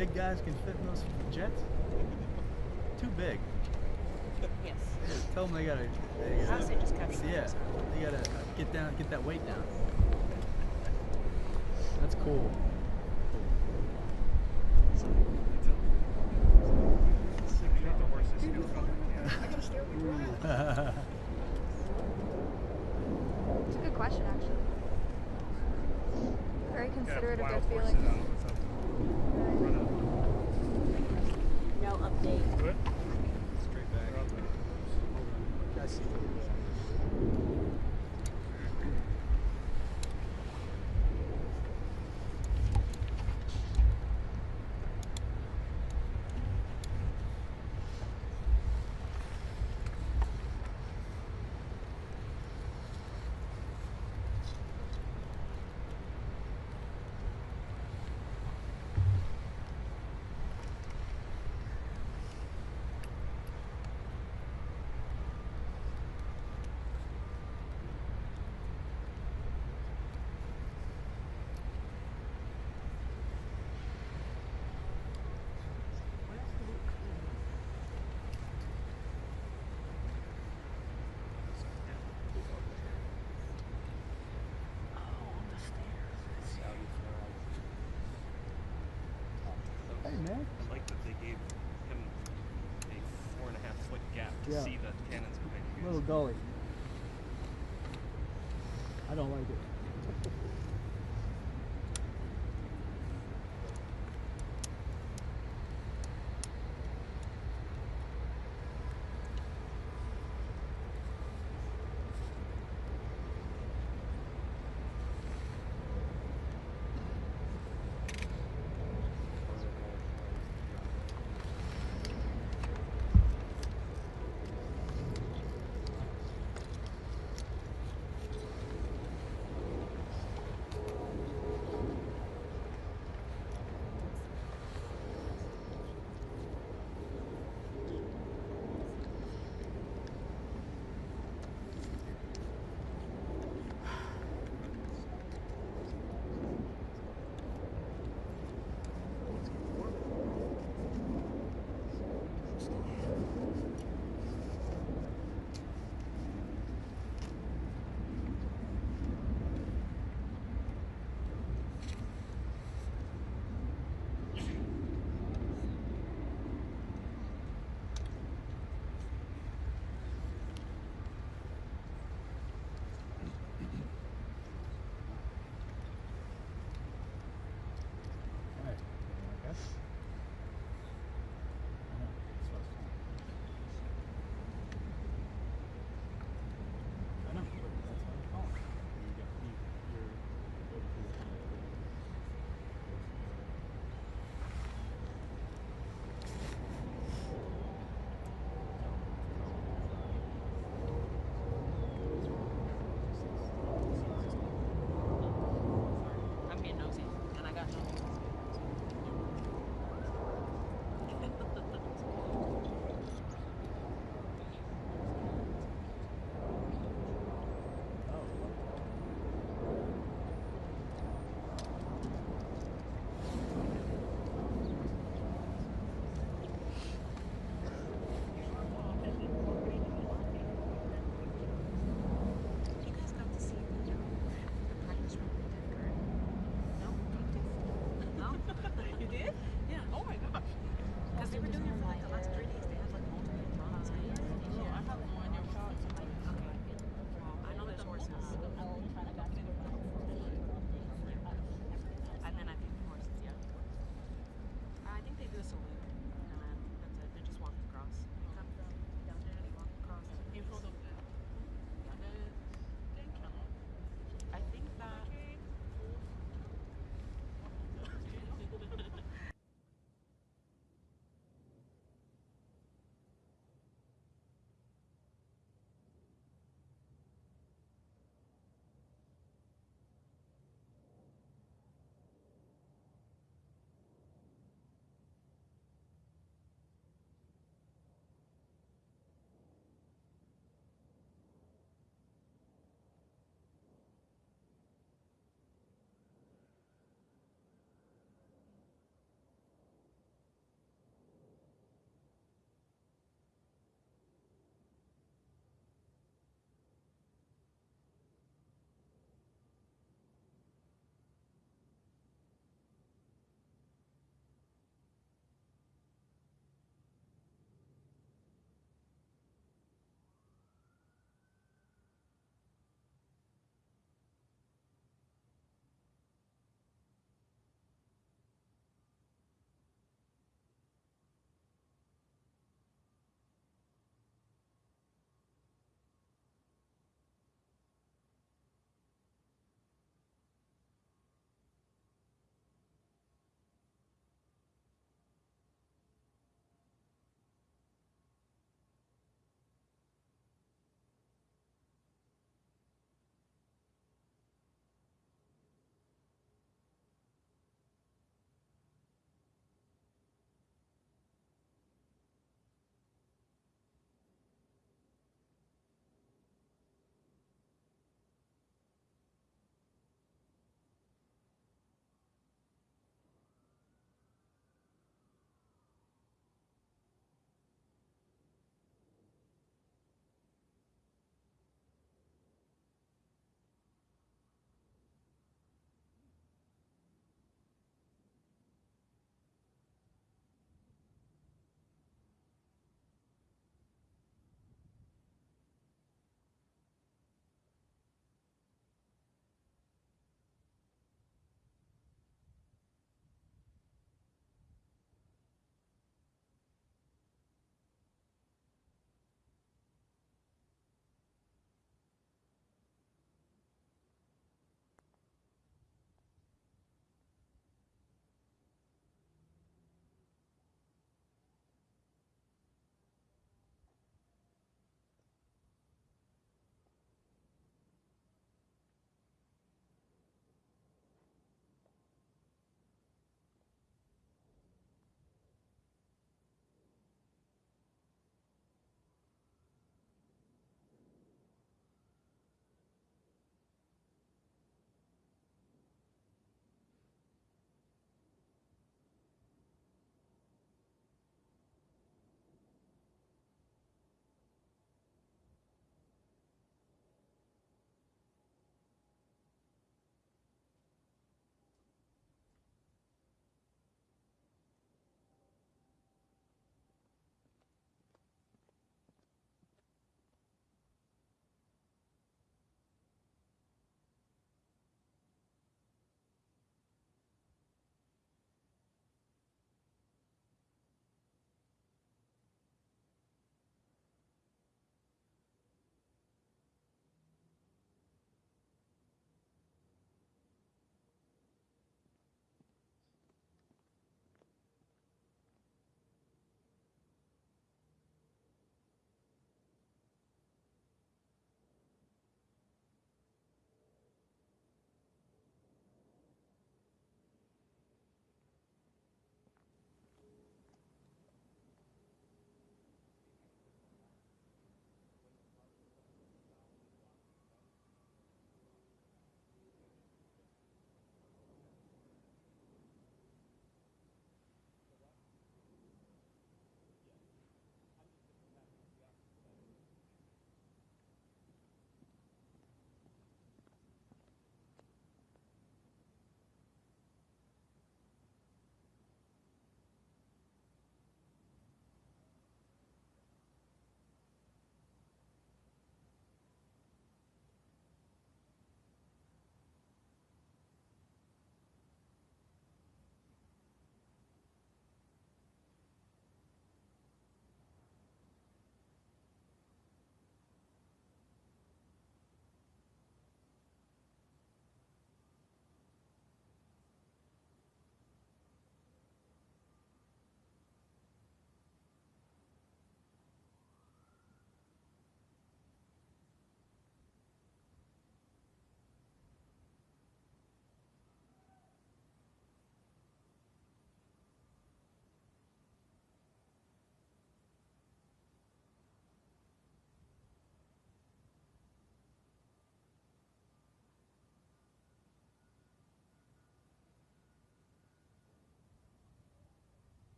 big guys can fit in those jets? Too big. Yes. Yeah, tell them they gotta Honestly, just capture the yeah, person. they gotta get that weight down. That's cool. It's a good question, actually. Very considerate of their feelings. No update. Good? Straight back. I see. Hey man. I like that they gave him a 4.5-foot gap to Yeah. see the cannons behind you guys. Little gully. I don't like it.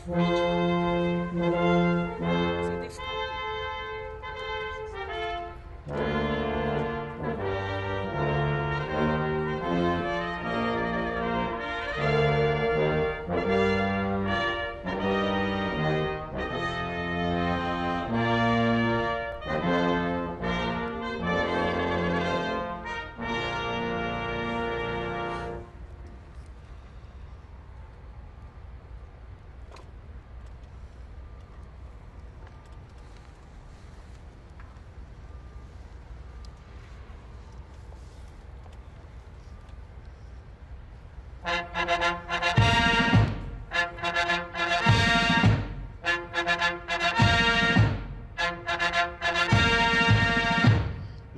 So this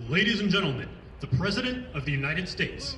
Ladies and gentlemen, the President of the United States.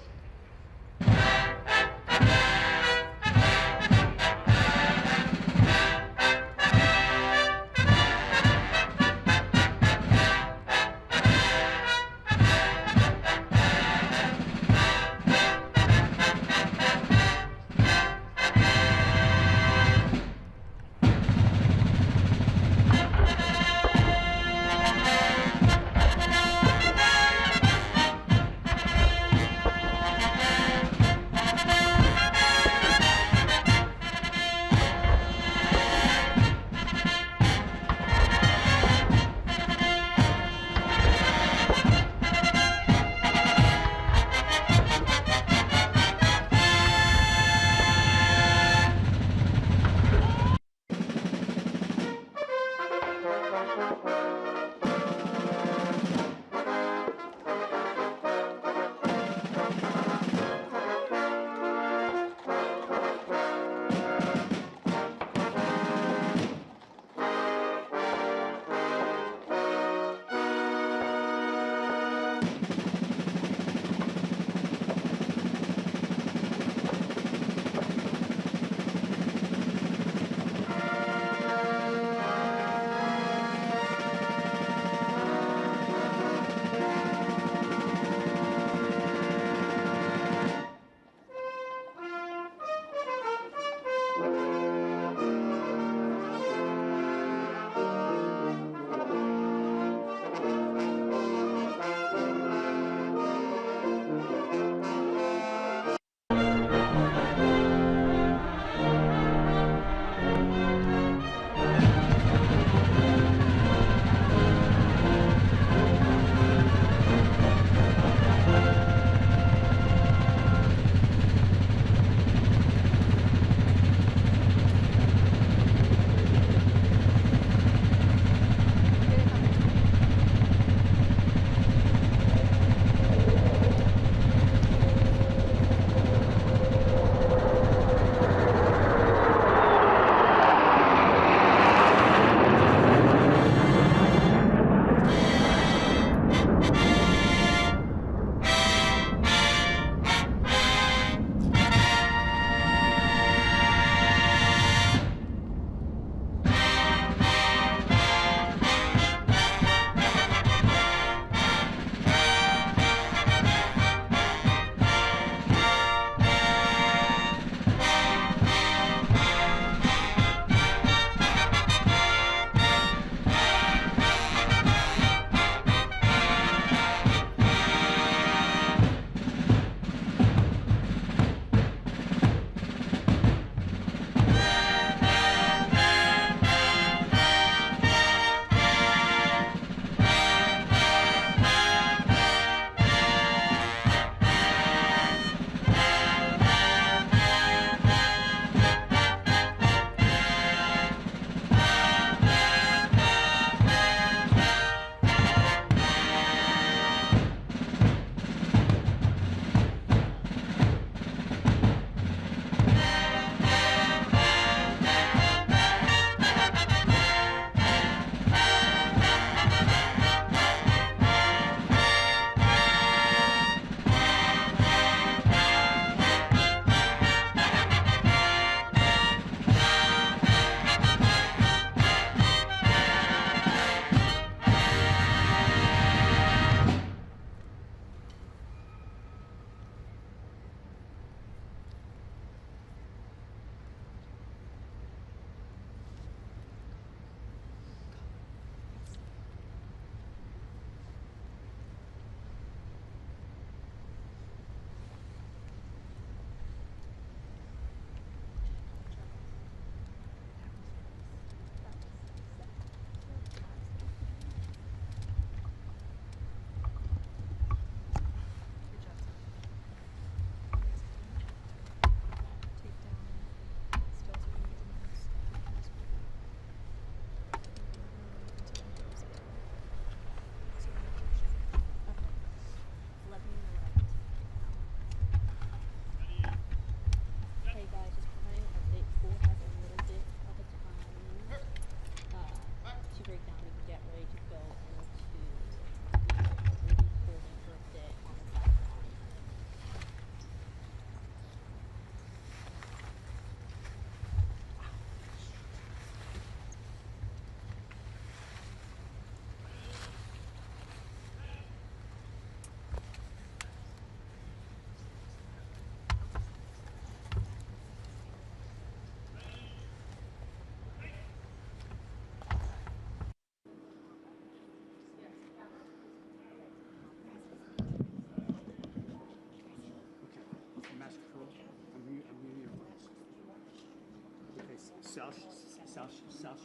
Okay, south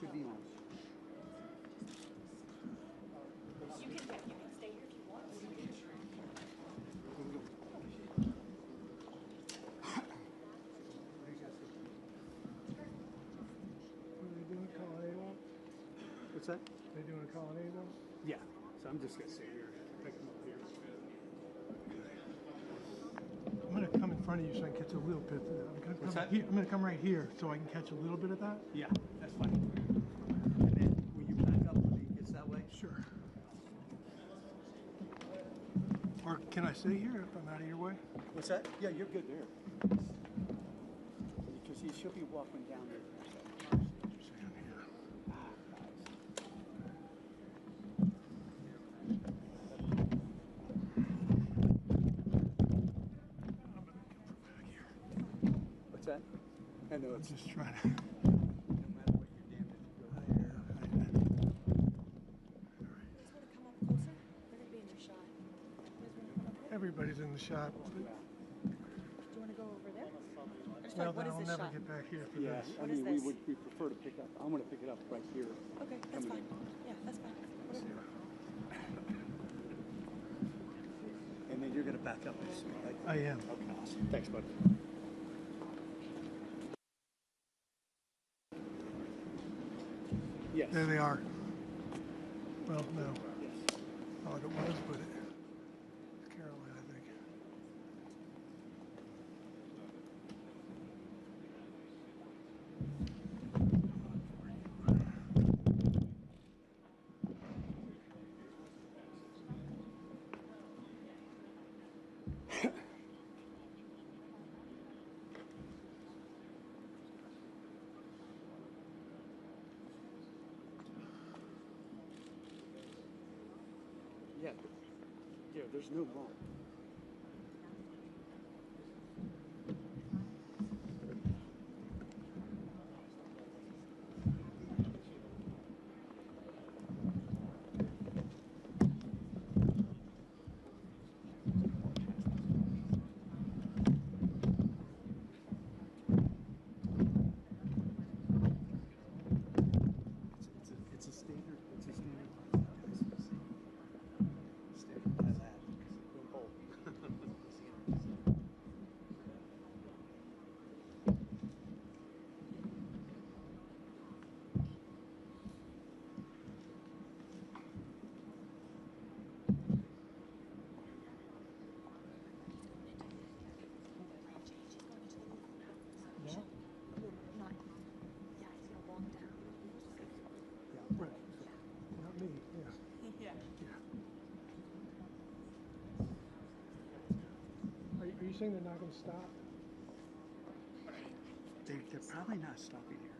should be on. You can stay here if you want. Are they doing colonnade one? What's that? They doing a colonnade one? Yeah. So I'm just gonna sit here. Pick them up here. I'm gonna come in front of you so I can catch a little bit of that. What's that? I'm gonna come right here so I can catch a little bit of that. Yeah, that's fine. And then will you back up when he gets that way? Sure. Or can I stay here if I'm out of your way? What's that? Yeah, you're good there. Because he should be walking down there. Stand here. What's that? I know I'm it's just trying to. no matter what you're damned if you go higher. You just want to come up closer? They're going to be in your shot. You guys want to come up here? Everybody's in the shot. Do you want to go over there? I just Well, like, what then is I'll this never shot? get back here for Yeah, this. I What is mean, this? we prefer to pick up. I'm going to pick it up right here. Okay, that's Coming fine. Yeah, that's fine. Whatever. And then you're going to back up this way, right? I am. Okay, awesome. Thanks, buddy. Yes. There they are. Well, no. Yes. Thought it was, but it's Caroline, I think. Yeah. Yeah, there's no ball. It's a standard. It's a standard. Standard by that. Boom, boom. Yeah? Not, yeah, he's going to walk down. Yeah. Right. Not me, yeah. Yeah. Yeah. Are you saying they're not going to stop? They're probably not stopping here.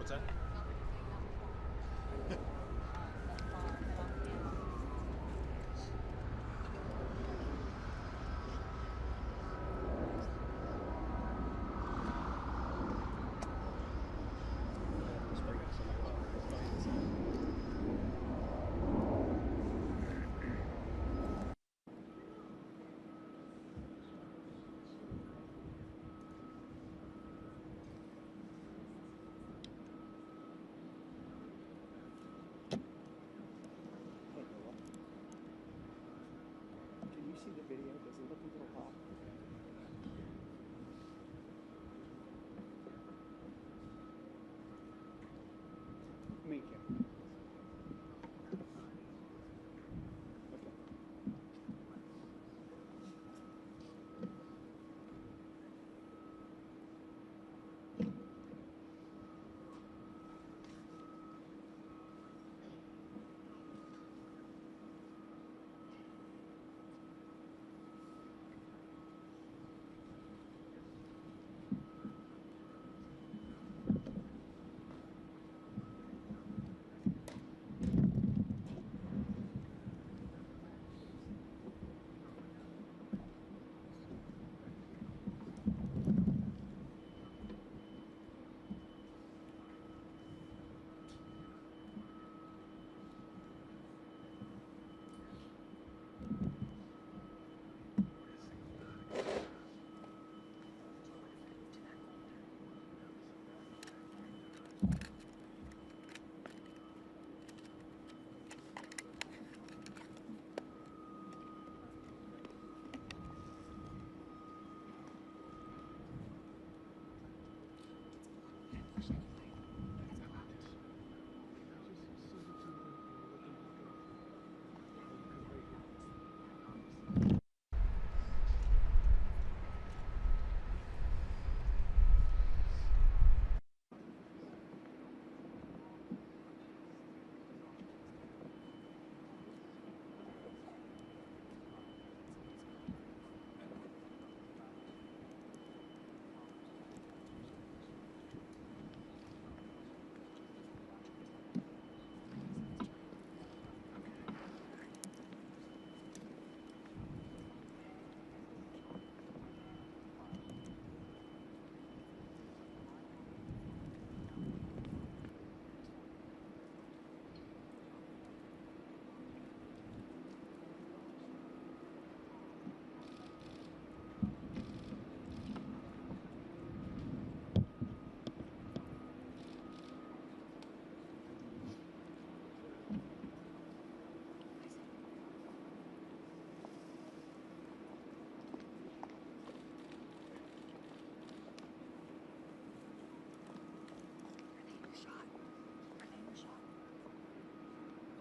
What's that? Can you see the video? Does it look a little hot? Me too. Okay.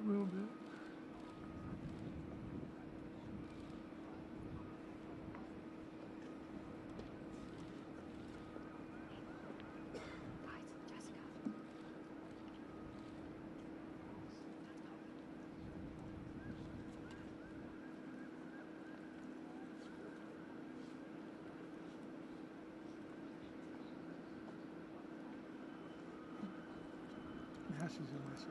A little bit. Now she's in my shot.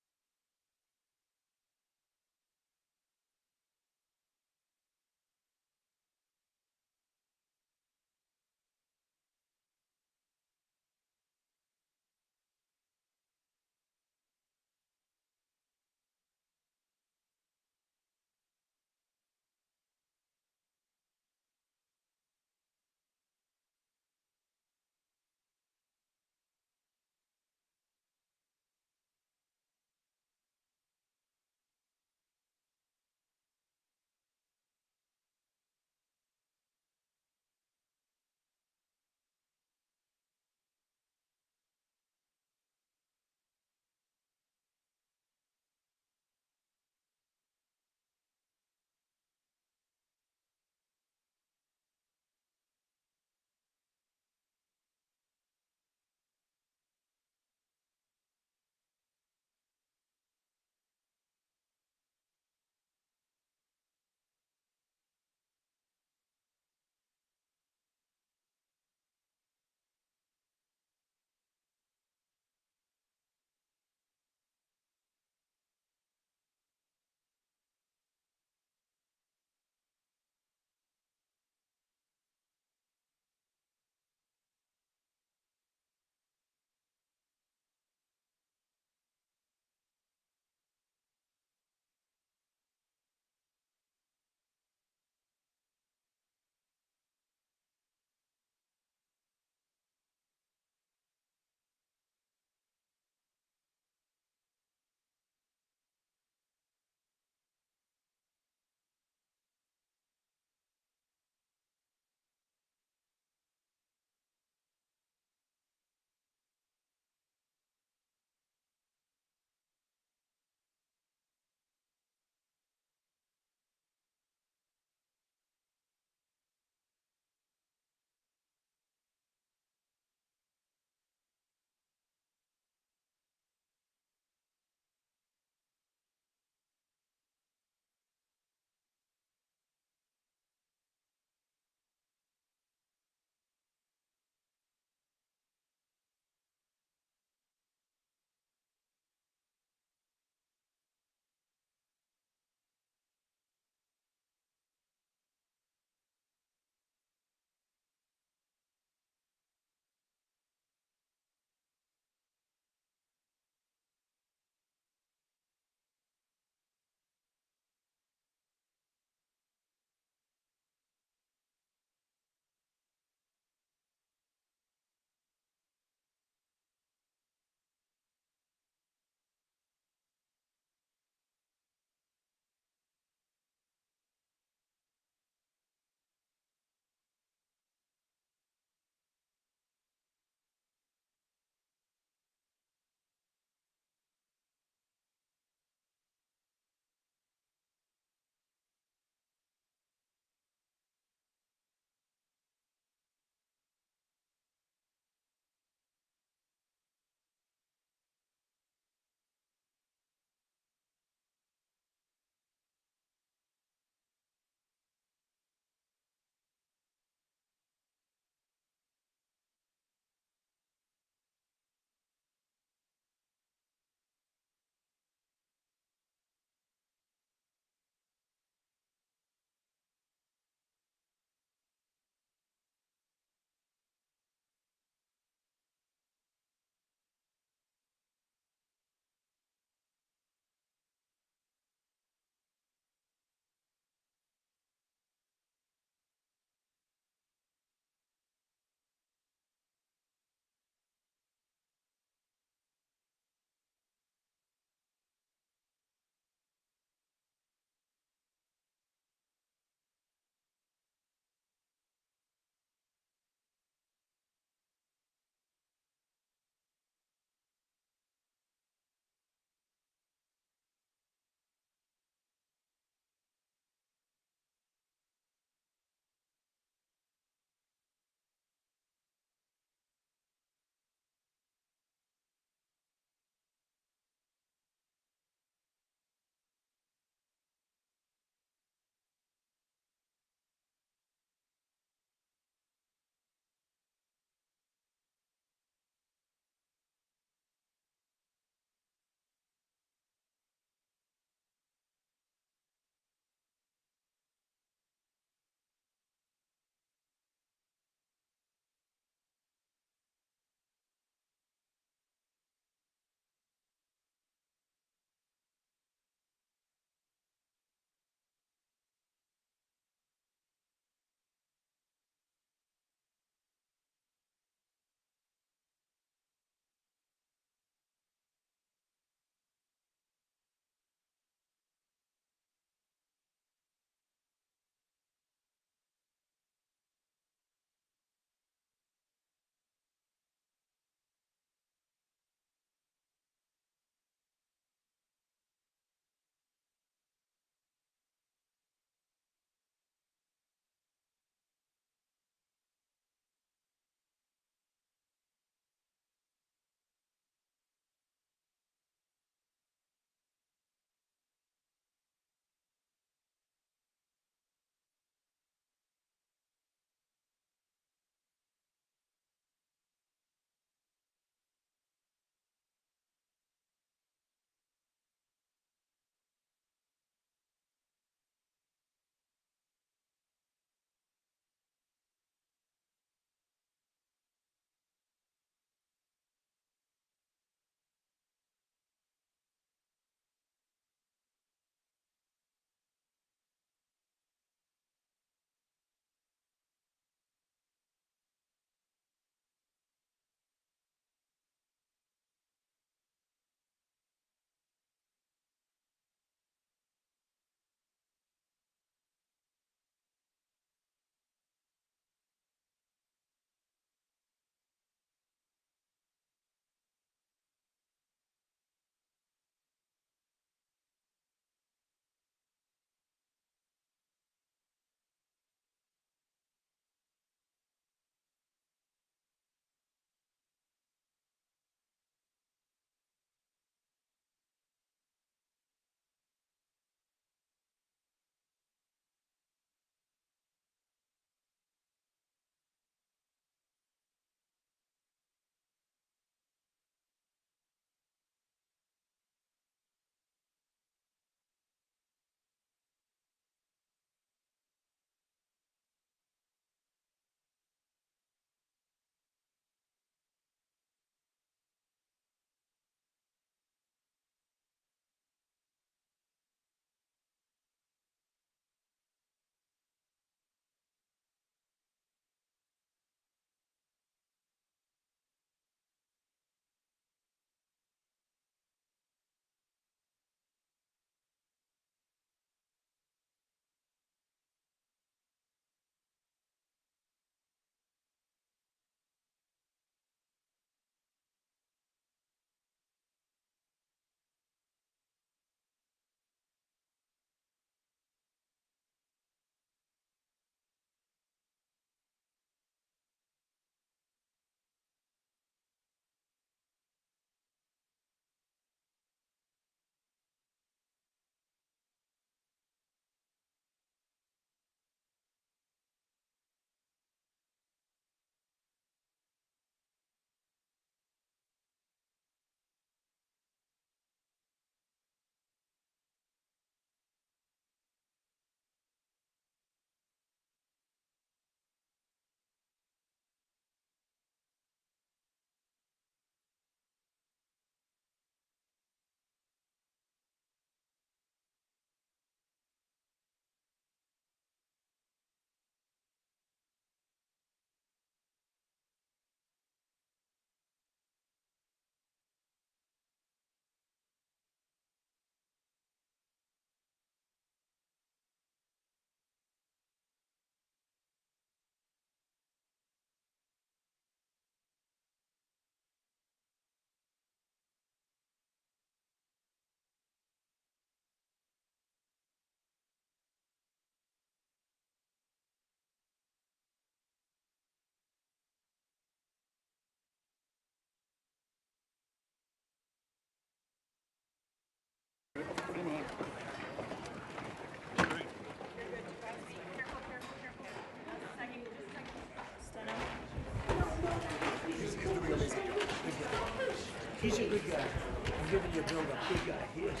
He's a good guy. I'm giving you a build-up. Good guy. He is.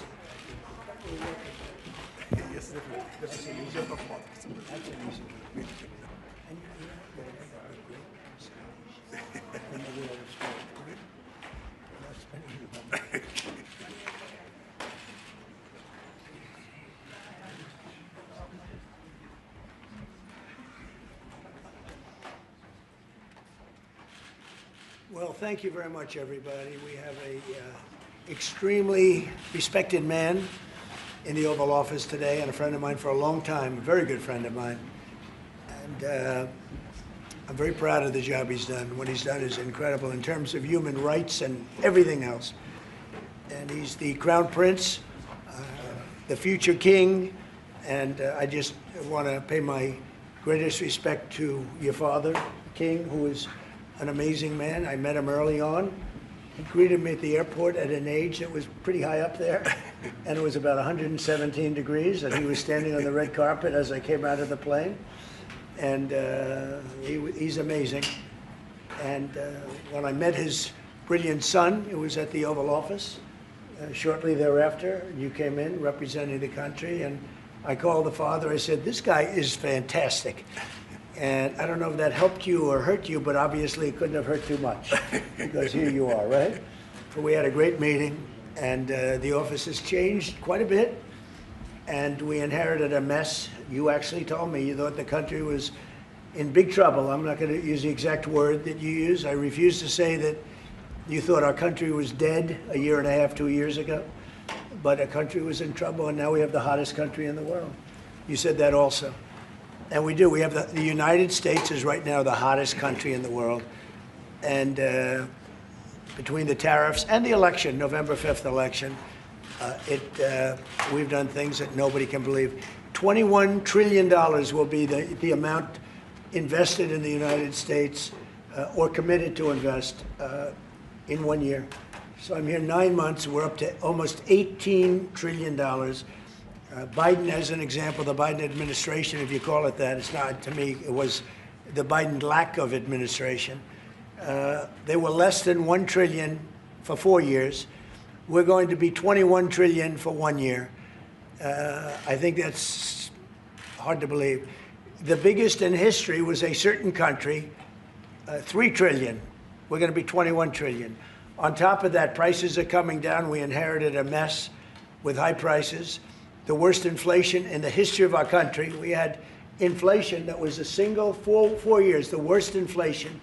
Yes, definitely. That's an easy performance. That's an easy one. And you know, in the world of sport, right? Not spending your money. Well, thank you very much, everybody. We have a extremely respected man in the Oval Office today, and a friend of mine for a long time, a very good friend of mine. And I'm very proud of the job he's done. What he's done is incredible in terms of human rights and everything else. And he's the Crown Prince, the future king, and I just want to pay my greatest respect to your father, the king, who is an amazing man. I met him early on. He greeted me at the airport at an age that was pretty high up there, and it was about 117 degrees, and he was standing on the red carpet as I came out of the plane. And he's amazing. And when I met his brilliant son, it was at the Oval Office. Shortly thereafter, you came in representing the country, and I called the father. I said, "This guy is fantastic." And I don't know if that helped you or hurt you, but obviously it couldn't have hurt too much, because here you are, right? But we had a great meeting, and the office has changed quite a bit, and we inherited a mess. You actually told me you thought the country was in big trouble. I'm not going to use the exact word that you use. I refuse to say that you thought our country was dead a year and a half, 2 years ago, but our country was in trouble, and now we have the hottest country in the world. You said that also. And we do. We have the United States is right now the hottest country in the world. And between the tariffs and the election, November 5th election, we've done things that nobody can believe. $21 trillion will be the amount invested in the United States or committed to invest in 1 year. So I'm here 9 months. We're up to almost $18 trillion. Biden, as an example, the Biden administration, if you call it that, it's not, to me, it was the Biden lack of administration. They were less than $1 trillion for 4 years. We're going to be $21 trillion for 1 year. I think that's hard to believe. The biggest in history was a certain country, $3 trillion. We're going to be $21 trillion. On top of that, prices are coming down. We inherited a mess with high prices. The worst inflation in the history of our country. We had inflation that was a single 4 years, the worst inflation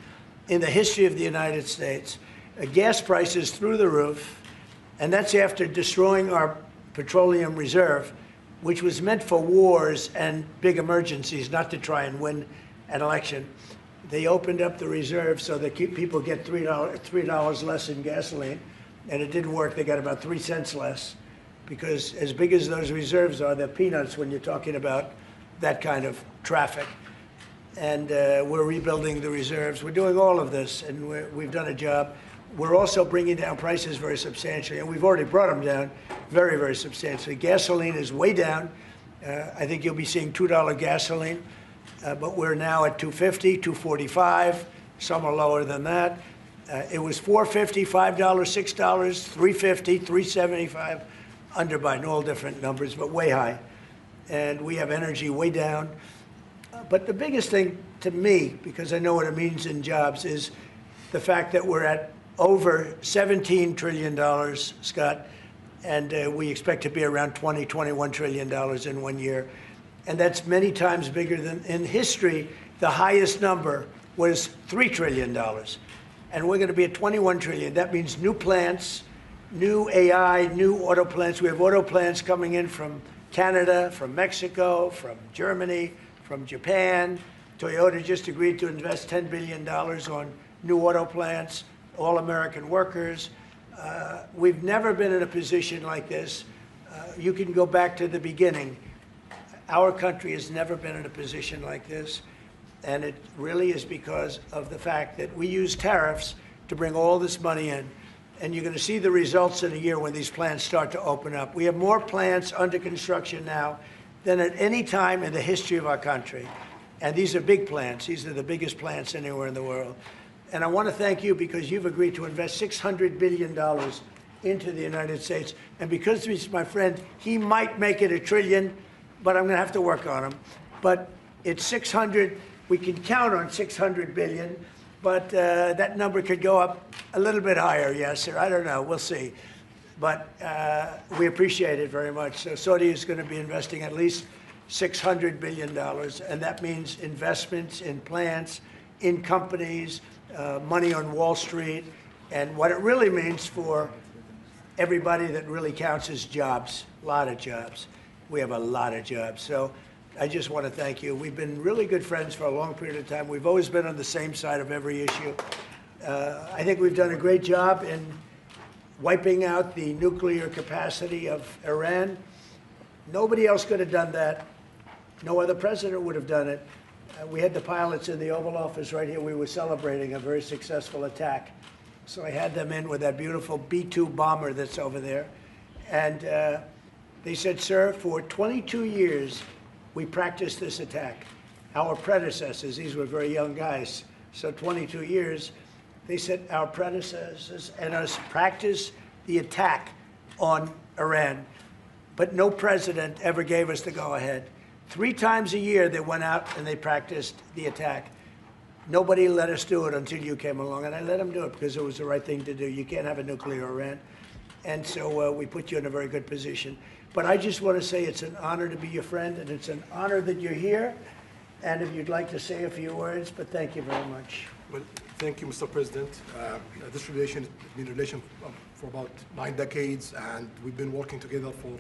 in the history of the United States. Gas prices through the roof, and that's after destroying our petroleum reserve, which was meant for wars and big emergencies, not to try and win an election. They opened up the reserve so that people get $3 less in gasoline, and it didn't work. They got about 3 cents less, because as big as those reserves are, they're peanuts when you're talking about that kind of traffic. And we're rebuilding the reserves. We're doing all of this, and we've done a job. We're also bringing down prices very substantially, and we've already brought them down very, very substantially. Gasoline is way down. I think you'll be seeing $2 gasoline, but we're now at $2.50, $2.45. Some are lower than that. It was $4.50, $5, $6, $3.50, $3.75. Under Biden, all different numbers, but way high. And we have energy way down. But the biggest thing to me, because I know what it means in jobs, is the fact that we're at over $17 trillion, Scott, and we expect to be around $21 trillion in 1 year. And that's many times bigger than in history. The highest number was $3 trillion. And we're going to be at $21 trillion. That means new plants, new AI, new auto plants. We have auto plants coming in from Canada, from Mexico, from Germany, from Japan. Toyota just agreed to invest $10 billion on new auto plants, all American workers. We've never been in a position like this. You can go back to the beginning. Our country has never been in a position like this. And it really is because of the fact that we use tariffs to bring all this money in. And you're going to see the results in a year when these plants start to open up. We have more plants under construction now than at any time in the history of our country. And these are big plants. These are the biggest plants anywhere in the world. And I want to thank you because you've agreed to invest $600 billion into the United States. And because he's my friend, he might make it $1 trillion, but I'm going to have to work on him. But it's 600. We can count on 600 billion, but that number could go up a little bit higher, yes, or I don't know. We'll see. But we appreciate it very much. So Saudi is going to be investing at least $600 billion, and that means investments in plants, in companies, money on Wall Street, and what it really means for everybody that really counts is jobs, a lot of jobs. We have a lot of jobs. So I just want to thank you. We've been really good friends for a long period of time. We've always been on the same side of every issue. I think we've done a great job in wiping out the nuclear capacity of Iran. Nobody else could have done that. No other president would have done it. We had the pilots in the Oval Office right here. We were celebrating a very successful attack. So I had them in with that beautiful B-2 bomber that's over there. And they said, sir, for 22 years, we practiced this attack. Our predecessors, these were very young guys, so 22 years, they said our predecessors and us practiced the attack on Iran, but no president ever gave us the go-ahead. 3 times a year they went out and they practiced the attack. Nobody let us do it until you came along, and I let them do it because it was the right thing to do. You can't have a nuclear Iran. And so we put you in a very good position. But I just want to say it's an honor to be your friend, and it's an honor that you're here. And if you'd like to say a few words, but thank you very much. Well, thank you, Mr. President. This relation has been a relation for about 9 decades, and we've been working together for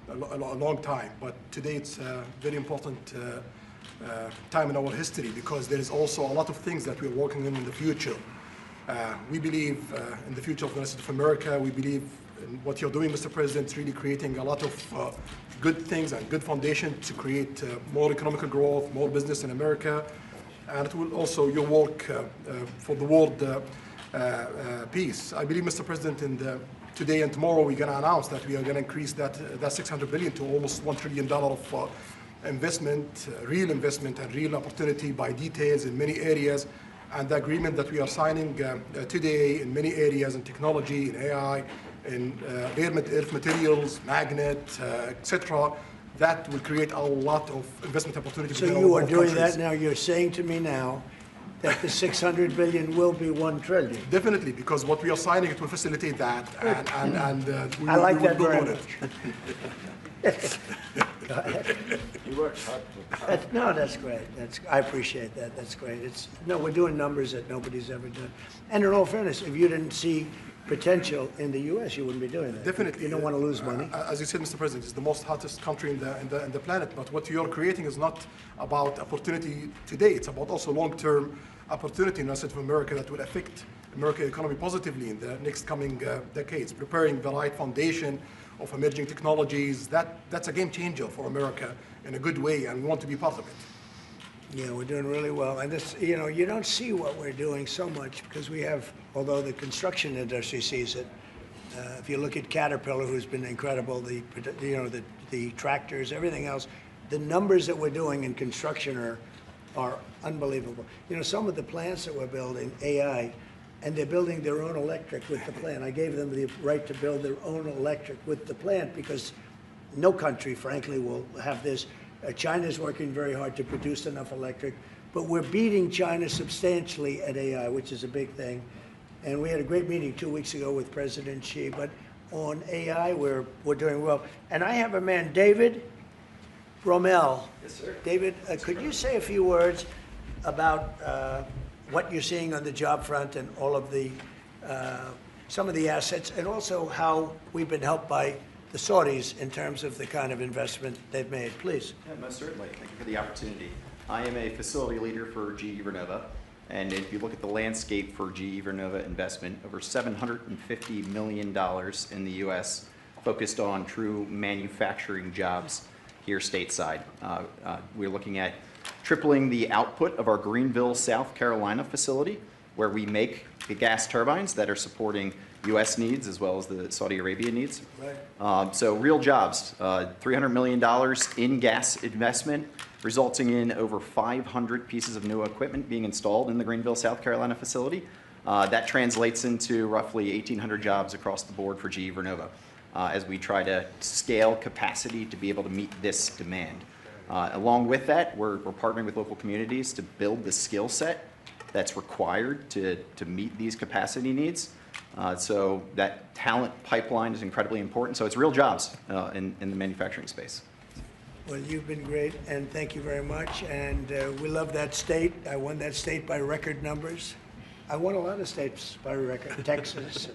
a long time. But today it's a very important time in our history because there is also a lot of things that we're working on in the future. We believe in the future of the United States of America. We believe in what you're doing, Mr. President. It's really creating a lot of good things and good foundation to create more economic growth, more business in America. And it will also your work for the world peace. I believe, Mr. President, today and tomorrow we're going to announce that we are going to increase that $600 billion to almost $1 trillion of investment, real investment and real opportunity by details in many areas. And the agreement that we are signing today in many areas in technology, in AI, in rare earth materials, magnet, etc., that will create a lot of investment opportunity. So you are doing that now. You're saying to me now that the $600 billion will be $1 trillion. Definitely, because what we are signing, it will facilitate that. And I like that very much. Go ahead. You worked hard. No, that's great. I appreciate that. That's great. We're doing numbers that nobody's ever done. And in all fairness, if you didn't see potential in the U.S., you wouldn't be doing that. Definitely. You don't want to lose money. As you said, Mr. President, it's the most hottest country in the planet. But what you're creating is not about opportunity today. It's about also long-term opportunity in the United States of America that will affect American economy positively in the next coming decades, preparing the right foundation of emerging technologies. That's a game changer for America in a good way, and we want to be part of it. Yeah, we're doing really well. And this, you don't see what we're doing so much because we have, although the construction industry sees it. If you look at Caterpillar, who's been incredible, the tractors, everything else, the numbers that we're doing in construction are unbelievable. Some of the plants that we're building, AI, and they're building their own electric with the plant. I gave them the right to build their own electric with the plant because no country, frankly, will have this. China's working very hard to produce enough electric, but we're beating China substantially at AI, which is a big thing. And we had a great meeting 2 weeks ago with President Xi, but on AI, we're doing well. And I have a man, David Rommel. Yes, sir. David, could you say a few words about what you're seeing on the job front and all of the, some of the assets, and also how we've been helped by the Saudis in terms of the kind of investment they've made, please. Yeah, most certainly. Thank you for the opportunity. I am a facility leader for GE Vernova, and if you look at the landscape for GE Vernova investment, over $750 million in the U.S. focused on true manufacturing jobs here stateside. We're looking at tripling the output of our Greenville, South Carolina facility, where we make the gas turbines that are supporting U.S. needs as well as the Saudi Arabia needs. Right. So real jobs, $300 million in gas investment, resulting in over 500 pieces of new equipment being installed in the Greenville, South Carolina facility. That translates into roughly 1,800 jobs across the board for GE Vernova as we try to scale capacity to be able to meet this demand. Along with that, we're partnering with local communities to build the skill set that's required to meet these capacity needs. So that talent pipeline is incredibly important. So it's real jobs in the manufacturing space. Well, you've been great, and thank you very much. And we love that state. I won that state by record numbers. I won a lot of states by record. Texas,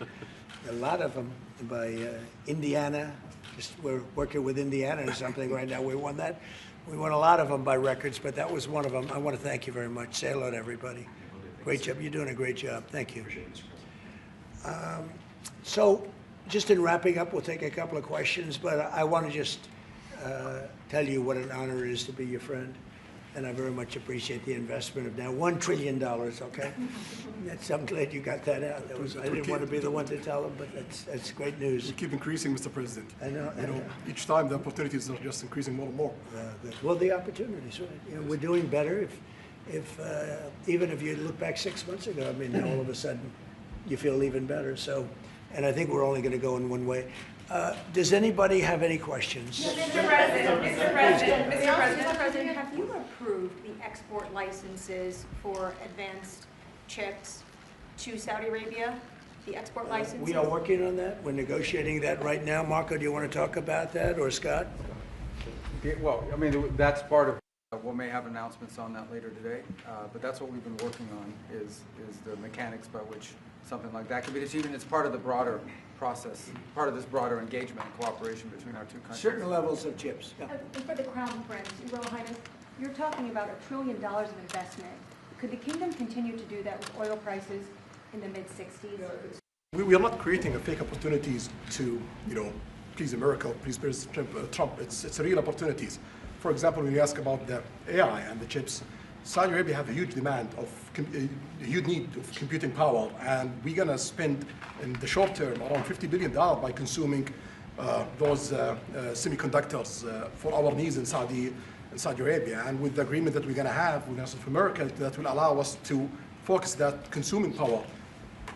a lot of them by Indiana. We're working with Indiana or something right now. We won that. We won a lot of them by records, but that was one of them. I want to thank you very much. Say hello to everybody. Great job. You're doing a great job. Thank you. So just in wrapping up, we'll take a couple of questions, but I want to just tell you what an honor it is to be your friend. And I very much appreciate the investment of now $1 trillion, okay? I'm glad you got that out. I didn't want to be the one to tell them, but that's great news. We keep increasing, Mr. President. I know. Each time the opportunities are just increasing more and more. Well, the opportunities, right? You know, we're doing better. Even if you look back 6 months ago, I mean, now all of a sudden you feel even better. So, and I think we're only going to go in one way. Does anybody have any questions? Mr. President, have you approved the export licenses for advanced chips to Saudi Arabia? The export licenses? We are working on that. We're negotiating that right now. Marco, do you want to talk about that, or Scott? Okay, well, I mean, that's part of. We may have announcements on that later today, but that's what we've been working on is the mechanics by which something like that could be achieved, and it's part of the broader process, part of this broader engagement and cooperation between our two countries. Certain levels of chips. Yeah. For the Crown Prince, Your Royal Highness, you're talking about $1 trillion of investment. Could the kingdom continue to do that with oil prices in the mid-60s? We are not creating a fake opportunities to, please America, please President Trump. It's real opportunities. For example, when you ask about the AI and the chips, Saudi Arabia have a huge demand of, a huge need of computing power, and we're going to spend in the short term around $50 billion by consuming those semiconductors for our needs in Saudi Arabia. And with the agreement that we're going to have with South America, that will allow us to focus that consuming power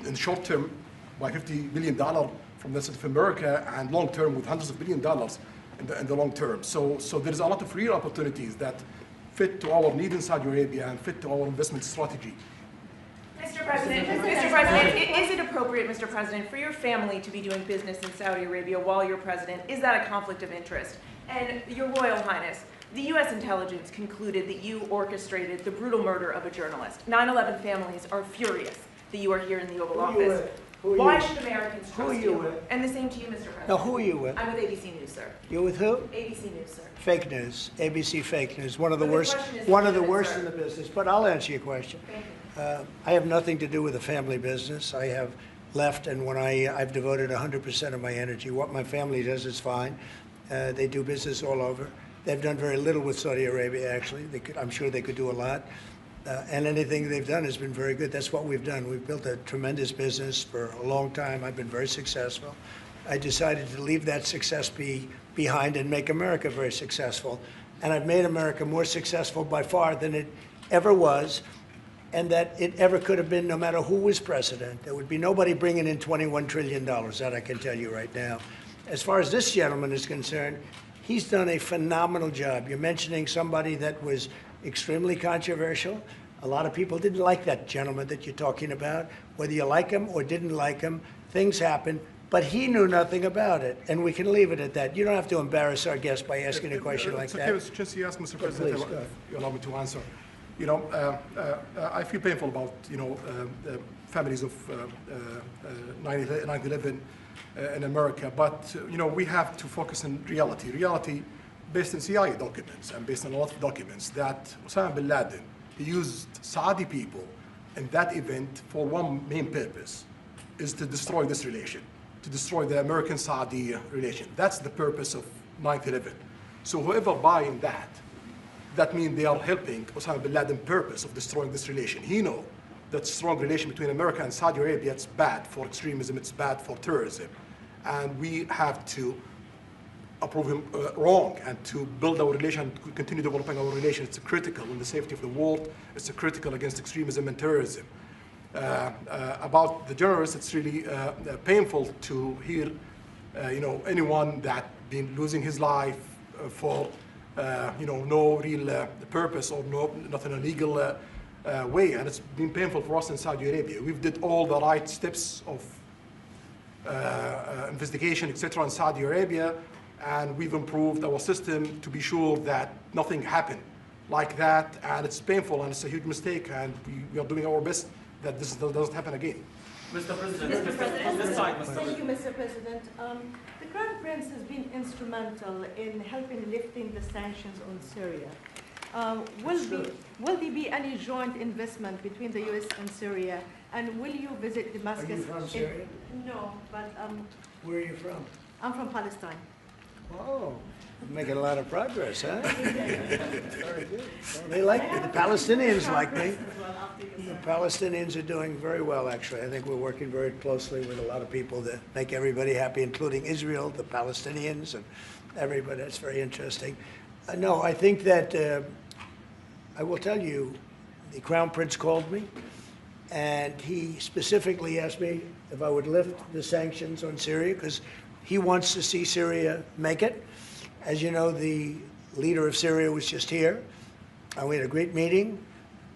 in the short term by $50 billion from the South America, and long term with hundreds of billions of dollars in the long term. So there is a lot of real opportunities that fit to our need in Saudi Arabia and fit to our investment strategy. Mr. President, is it appropriate, Mr. President, for your family to be doing business in Saudi Arabia while you're president? Is that a conflict of interest? And Your Royal Highness, the U.S. intelligence concluded that you orchestrated the brutal murder of a journalist. 9/11 families are furious that you are here in the Oval Office. Why should Americans trust you? And the same to you, Mr. President. Now, who are you with? I'm with ABC News, sir. You're with who? ABC News, sir. Fake news, ABC fake news, one of the But the worst, question is one of the legitimate, worst sir. in the business. But I'll answer your question. Thank you. I have nothing to do with the family business. I have left, and when I've devoted 100% of my energy. What my family does is fine. They do business all over. They've done very little with Saudi Arabia, actually. I'm sure they could do a lot. And anything they've done has been very good. That's what we've done. We've built a tremendous business for a long time. I've been very successful. I decided to leave that success behind and make America very successful. And I've made America more successful by far than it ever was, and that it ever could have been, no matter who was president. There would be nobody bringing in $21 trillion, that I can tell you right now. As far as this gentleman is concerned, he's done a phenomenal job. You're mentioning somebody that was extremely controversial. A lot of people didn't like that gentleman that you're talking about. Whether you like him or didn't like him, things happen. But he knew nothing about it, and we can leave it at that. You don't have to embarrass our guest by asking a question like that. Okay, since you asked, Mr. President, please, go. you allow me to answer. I feel painful about families of 9/11 in America, but we have to focus on reality. Reality based on CIA documents and based on a lot of documents that Osama bin Laden, he used Saudi people in that event for one main purpose, is to destroy this relation, to destroy the American-Saudi relation. That's the purpose of 9/11. So whoever buying that means they are helping Osama bin Laden's purpose of destroying this relation. He know that strong relation between America and Saudi Arabia, it's bad for extremism, it's bad for terrorism. And we have to approve him wrong and to build our relation, to continue developing our relation. It's critical in the safety of the world. It's critical against extremism and terrorism. About the journalists, it's really painful to hear, anyone that been losing his life for, no real purpose or not in a legal way. And it's been painful for us in Saudi Arabia. We've did all the right steps of investigation, etc. in Saudi Arabia, and we've improved our system to be sure that nothing happened like that. And it's painful and it's a huge mistake, and we are doing our best that this doesn't happen again. Mr. President, Mr. President. this side, Mr. Thank President. you, Mr. President. The Crown Prince has been instrumental in helping lifting the sanctions on Syria. Will there be any joint investment between the U.S. and Syria? And will you visit Damascus? Are you from Syria? No, but Where are you from? I'm from Palestine. Oh, you're making a lot of progress, huh? Very good. They like me. The Palestinians like me. The Palestinians are doing very well, actually. I think we're working very closely with a lot of people that make everybody happy, including Israel, the Palestinians, and everybody. That's very interesting. No, I think that I will tell you, the Crown Prince called me, and he specifically asked me if I would lift the sanctions on Syria, because he wants to see Syria make it. As you know, the leader of Syria was just here, and we had a great meeting,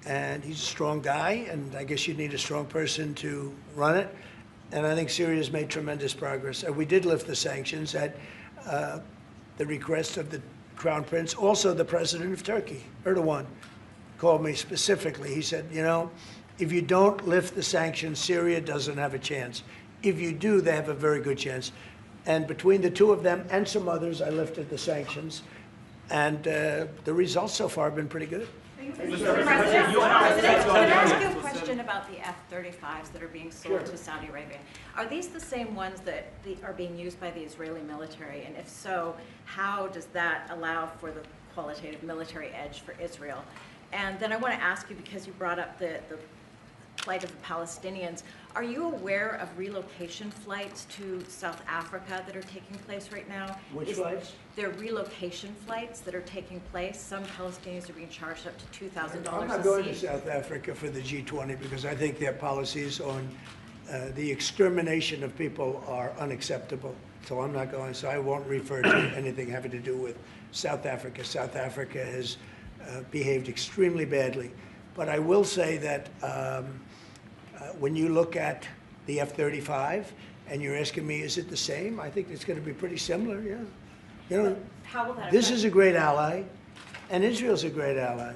and he's a strong guy, and I guess you need a strong person to run it. And I think Syria's made tremendous progress. We did lift the sanctions at the request of the Crown Prince. Also, the president of Turkey, Erdogan, called me specifically. He said, if you don't lift the sanctions, Syria doesn't have a chance. If you do, they have a very good chance. And between the two of them and some others, I lifted the sanctions. And the results so far have been pretty good. Mr. President, you are Can I ask you a question about the F-35s that are being sold to Saudi Arabia? Are these the same ones that are being used by the Israeli military? And if so, how does that allow for the qualitative military edge for Israel? And then I want to ask you, because you brought up the plight of the Palestinians, are you aware of relocation flights to South Africa that are taking place right now? Which flights? There are relocation flights that are taking place. Some Palestinians are being charged up to $2,000 a seat. I'm not going to South Africa for the G20 because I think their policies on the extermination of people are unacceptable. So I'm not going. So I won't refer to anything having to do with South Africa. South Africa has behaved extremely badly. But I will say that when you look at the F-35 and you're asking me, is it the same? I think it's going to be pretty similar, yeah. How will that This affect- is a great ally, and Israel's a great ally.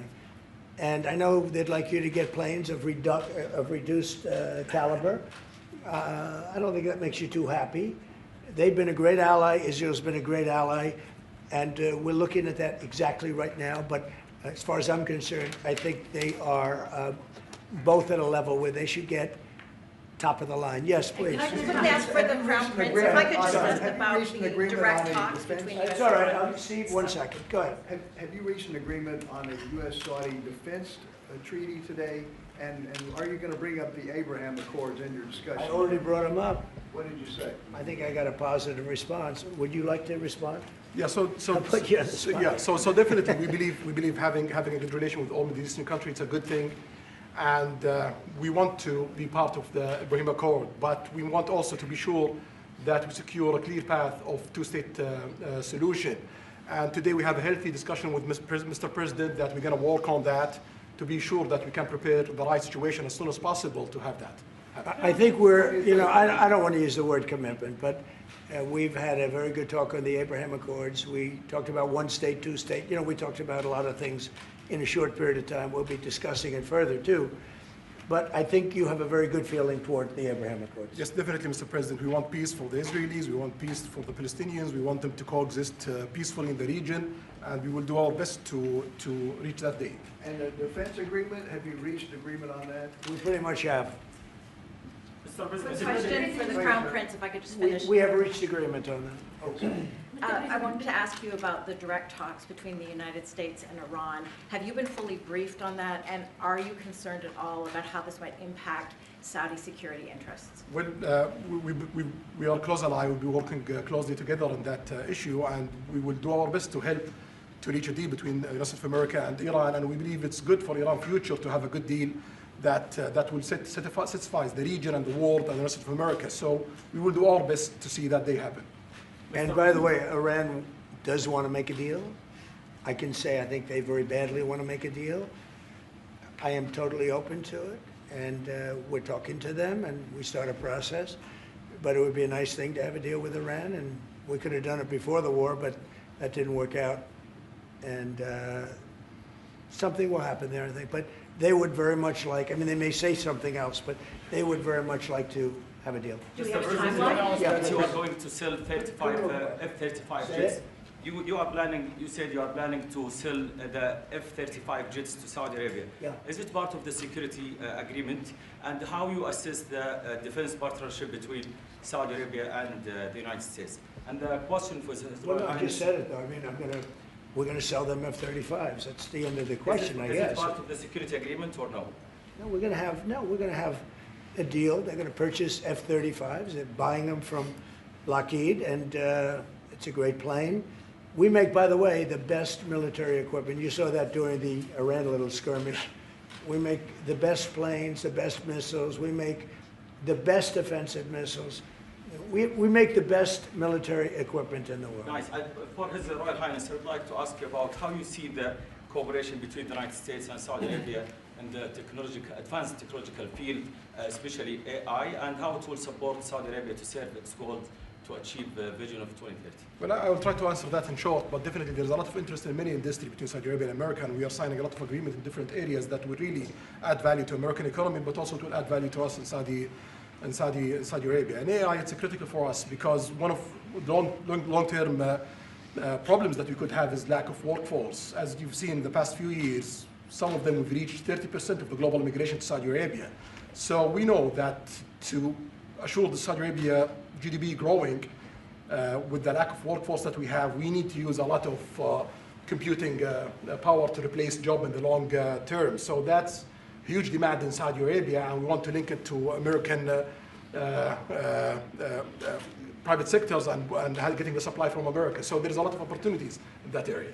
And I know they'd like you to get planes of reduced caliber. I don't think that makes you too happy. They've been a great ally. Israel's been a great ally. And we're looking at that exactly right now. But as far as I'm concerned, I think they are both at a level where they should get top of the line. Yes, please. Can I just quickly ask for the Crown Prince, if I could just ask about the direct talks between U.S. It's all right. Steve, 1 second. Go ahead. Have you reached an agreement on a U.S.-Saudi defense treaty today? And are you going to bring up the Abraham Accords in your discussion? I already brought them up. What did you say? I think I got a positive response. Would you like to respond? Yeah, so put you on the spot. so definitely we believe having a good relation with all Middle Eastern countries is a good thing, and we want to be part of the Ibrahim Accord, but we want also to be sure that we secure a clear path of two-state solution. And today we have a healthy discussion with Mr. President that we're going to work on that to be sure that we can prepare the right situation as soon as possible to have that. I think we're, I don't want to use the word commitment, but we've had a very good talk on the Abraham Accords. We talked about one state, two state. We talked about a lot of things in a short period of time. We'll be discussing it further, too. But I think you have a very good feeling toward the Abraham Accords. Yes, definitely, Mr. President. We want peace for the Israelis. We want peace for the Palestinians. We want them to coexist peacefully in the region. And we will do our best to reach that day. And the defense agreement, have you reached agreement on that? We pretty much have. Quick question for the Crown Prince, if I could just finish. We have reached agreement on that. Okay. I wanted to ask you about the direct talks between the United States and Iran. Have you been fully briefed on that, and are you concerned at all about how this might impact Saudi security interests? Well, we are close ally. We'll be working closely together on that issue, and we will do our best to help to reach a deal between the United States of America and Iran. And we believe it's good for Iran's future to have a good deal that will satisfy the region and the world and the United States of America. So we will do our best to see that they happen. And by the way, Iran does want to make a deal. I can say I think they very badly want to make a deal. I am totally open to it, and we're talking to them, and we start a process. But it would be a nice thing to have a deal with Iran, and we could have done it before the war, but that didn't work out. And something will happen there, I think. But they would very much like, I mean, they may say something else, but they would very much like to have a deal. Mr. President, you announced that you are going to sell 35 F-35 jets. You are planning, you said you are planning to sell the F-35 jets to Saudi Arabia. Yeah. Is it part of the security agreement? And how you assess the defense partnership between Saudi Arabia and the United States? And the question was... Well, no, I just said it, though. I mean, we're going to sell them F-35s. That's the end of the question, I guess. Is it part of the security agreement or no? No, we're going to have a deal. They're going to purchase F-35s. They're buying them from Lockheed, and it's a great plane. We make, by the way, the best military equipment. You saw that during the Iran little skirmish. We make the best planes, the best missiles. We make the best offensive missiles. We make the best military equipment in the world. Nice. For His Royal Highness, I would like to ask you about how you see the cooperation between the United States and Saudi Arabia in the advanced technological field, especially AI, and how it will support Saudi Arabia to serve its goal to achieve the vision of 2030. Well, I will try to answer that in short, but definitely there's a lot of interest in many industries between Saudi Arabia and America, and we are signing a lot of agreements in different areas that will really add value to American economy, but also to add value to us in Saudi Arabia. And AI, it's critical for us because one of the long-term problems that we could have is lack of workforce. As you've seen in the past few years, some of them have reached 30% of the global immigration to Saudi Arabia. So we know that to assure the Saudi Arabia GDP growing with the lack of workforce that we have, we need to use a lot of computing power to replace job in the long term. So that's huge demand in Saudi Arabia, and we want to link it to American private sectors and getting the supply from America. So there's a lot of opportunities in that area.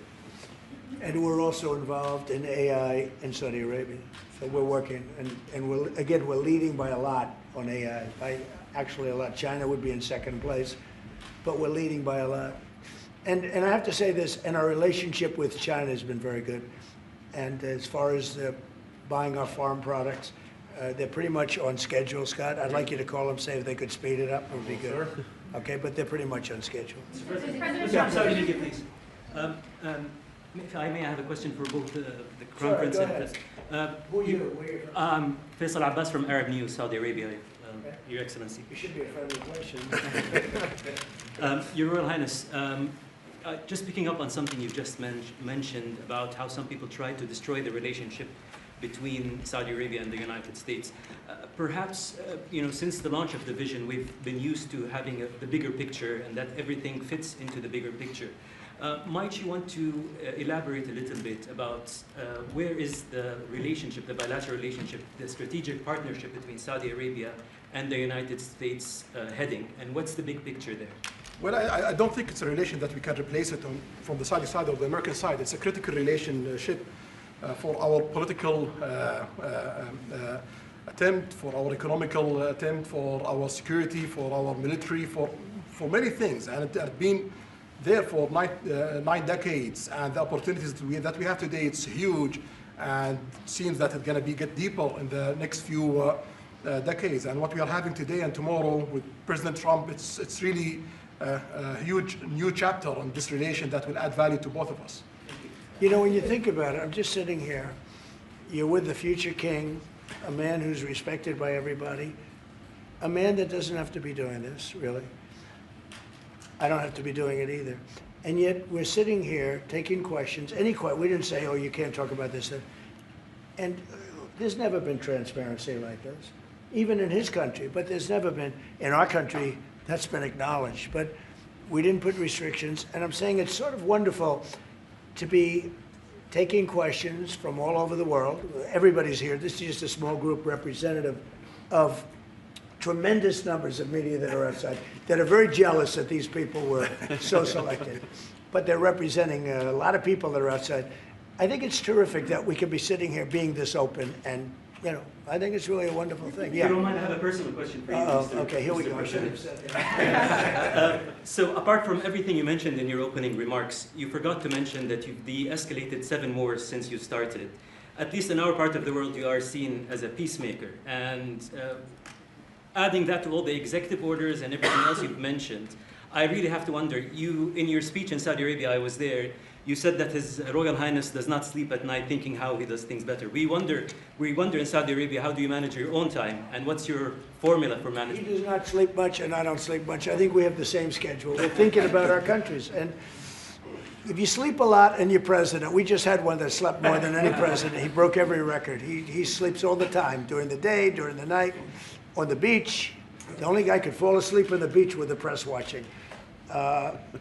And we're also involved in AI in Saudi Arabia. So we're working, and we're leading by a lot on AI, by actually a lot. China would be in second place, but we're leading by a lot. And I have to say this, and our relationship with China has been very good. And as far as buying our farm products, they're pretty much on schedule, Scott. I'd like you to call them, say if they could speed it up, it would be good. Okay, but they're pretty much on schedule. I'm sorry to give please. If I may, I have a question for both the Crown Prince and President. Who are you? Faisal Abbas from Arab News, Saudi Arabia, Your Excellency. It should be a friendly question. Your Royal Highness, just picking up on something you've just mentioned about how some people try to destroy the relationship between Saudi Arabia and the United States. Perhaps, since the launch of the vision, we've been used to having the bigger picture and that everything fits into the bigger picture. Might you want to elaborate a little bit about where is the relationship, the bilateral relationship, the strategic partnership between Saudi Arabia and the United States heading, and what's the big picture there? Well, I don't think it's a relation that we can replace it from the Saudi side or the American side. It's a critical relationship for our political attempt, for our economical attempt, for our security, for our military, for many things. And it has been there for 9 decades, and the opportunities that we have today, it's huge, and it seems that it's going to get deeper in the next few decades. And what we are having today and tomorrow with President Trump, it's really a huge new chapter on this relation that will add value to both of us. When you think about it, I'm just sitting here. You're with the future king, a man who's respected by everybody, a man that doesn't have to be doing this, really. I don't have to be doing it either. And yet we're sitting here taking questions, we didn't say, oh, you can't talk about this. And there's never been transparency like this, even in his country, but there's never been, in our country, that's been acknowledged. But We didn't put restrictions, and I'm saying it's sort of wonderful to be taking questions from all over the world. Everybody's here. This is just a small group representative of tremendous numbers of media that are outside, that are very jealous that these people were so selected. But they're representing a lot of people that are outside. I think it's terrific that we can be sitting here being this open, and, you know, I think it's really a wonderful thing. If you don't mind, I have a personal question for you, Mr. Okay, here we Mr. go. President. So apart from everything you mentioned in your opening remarks, you forgot to mention that you've de-escalated 7 wars since you started. At least in our part of the world, you are seen as a peacemaker. And adding that to all the executive orders and everything else you've mentioned, I really have to wonder, in your speech in Saudi Arabia, I was there, you said that His Royal Highness does not sleep at night thinking how he does things better. We wonder in Saudi Arabia, how do you manage your own time, and what's your formula for management? He does not sleep much, and I don't sleep much. I think we have the same schedule. We're thinking about our countries. And if you sleep a lot and you're president, we just had one that slept more than any president. He broke every record. He sleeps all the time, during the day, during the night, on the beach. The only guy could fall asleep on the beach with the press watching.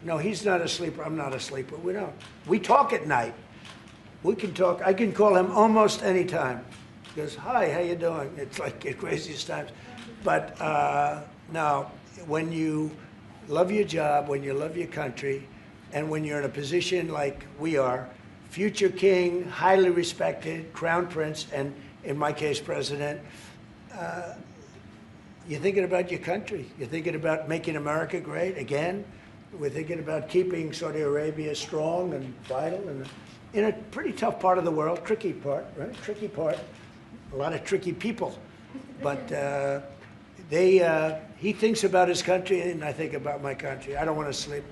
No, he's not a sleeper. I'm not a sleeper. We don't. We talk at night. We can talk. I can call him almost any time. He goes, "Hi, how you doing?" It's like at craziest times. But no, when you love your job, when you love your country, and when you're in a position like we are, future king, highly respected, crown prince, and in my case, president, you're thinking about your country. You're thinking about making America great again. We're thinking about keeping Saudi Arabia strong and vital, and in a pretty tough part of the world, tricky part, right? Tricky part, a lot of tricky people. But he thinks about his country, and I think about my country. I don't want to sleep.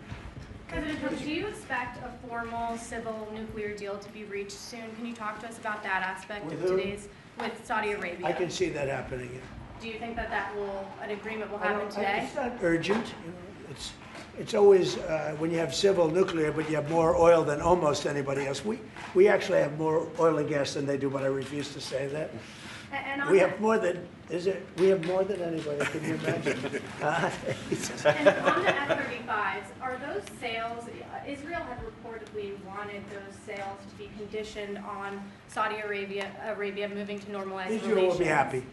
President Trump, do you expect a formal civil nuclear deal to be reached soon? Can you talk to us about that aspect With of who? with Saudi Arabia? I can see that happening. Yeah. Do you think that an agreement will happen today? It's not urgent. You know, it's always when you have civil nuclear, but you have more oil than almost anybody else. We actually have more oil and gas than they do, but I refuse to say that. We have more than we have more than anybody. Can you imagine? And on the F-35s, are those sales? Israel had reportedly wanted those sales to be conditioned on Saudi Arabia moving to normalized Israel relations. will be happy.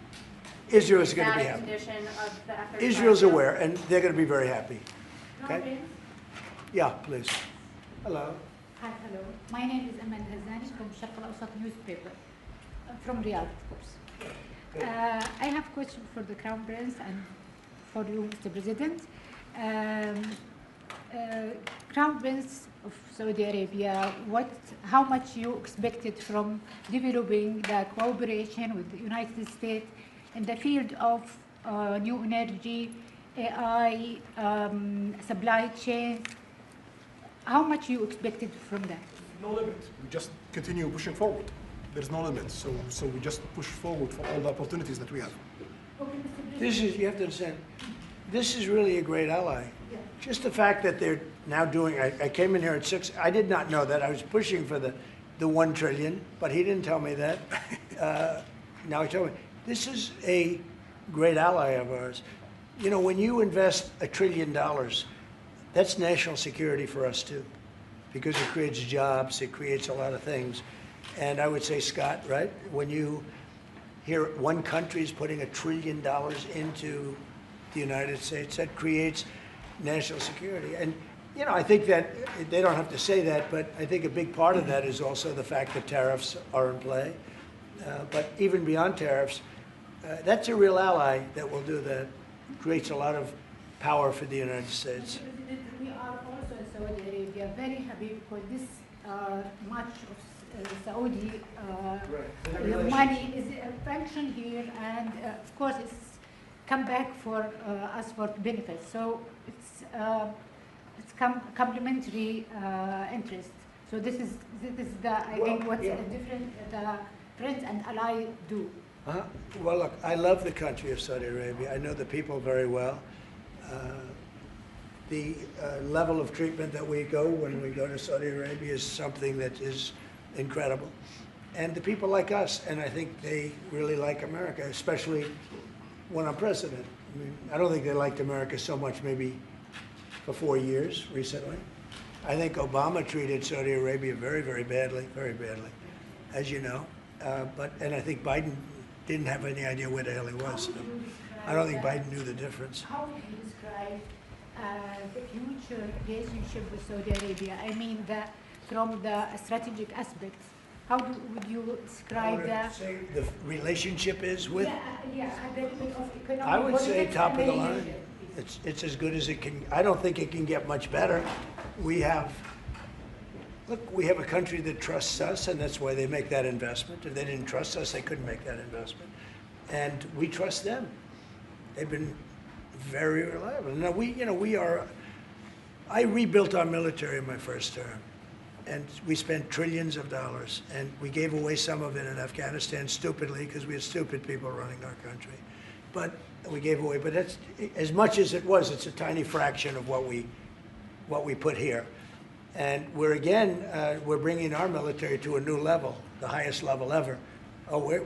Israel is going to be Is that a happy. condition of the F-35? Israel's aware, and they're going to be very happy. Okay? Yeah, please. Hello. Hi, hello. My name is Aman Hazani from Sharq al-Awsat newspaper, from Riyadh, of course. I have a question for the Crown Prince and for you, Mr. President. Crown Prince of Saudi Arabia, how much you expected from developing the cooperation with the United States in the field of new energy, AI, supply chain? How much you expected from that? No limit. We just continue pushing forward. There's no limit. So we just push forward for all the opportunities that we have. You have to understand, this is really a great ally. Yeah. Just the fact that they're now doing, I came in here at 6, I did not know that. I was pushing for the 1 trillion, but he didn't tell me that. Now he told me. This is a great ally of ours. You know, when you invest $1 trillion, that's national security for us too, because it creates jobs, it creates a lot of things. And I would say, Scott, right, when you hear one country is putting $1 trillion into the United States, that creates national security. And, you know, I think that they don't have to say that, but I think a big part of that is also the fact that tariffs are in play. But even beyond tariffs, that's a real ally that will do that. Creates a lot of power for the United States. We are also in Saudi Arabia very happy because this much of Saudi money is a function here, and of course it's come back for us for benefits. So it's complementary interest. So this is the I think what's different the friends and ally do. Well, look, I love the country of Saudi Arabia. I know the people very well. The level of treatment that we go when we go to Saudi Arabia is something that is incredible. And the people like us, and I think they really like America, especially when I'm president. I mean, I don't think they liked America so much maybe for 4 years recently. I think Obama treated Saudi Arabia very, very badly, as you know. And I think Biden didn't have any idea where the hell he was. I don't think Biden knew the difference. How would you describe the future relationship with Saudi Arabia? I mean, from the strategic aspects, how would you describe that? Say the relationship is with? Yeah, the of economic. I would say politics top of the and line. religion. It's as good as it can. I don't think it can get much better. We have a country that trusts us, and that's why they make that investment. If they didn't trust us, they couldn't make that investment. And we trust them. They've been very reliable. Now I rebuilt our military in my first term, and we spent trillions of dollars, and we gave away some of it in Afghanistan stupidly because we had stupid people running our country. But we gave away, but that's as much as it was. It's a tiny fraction of what we put here, and we're bringing our military to a new level, the highest level ever.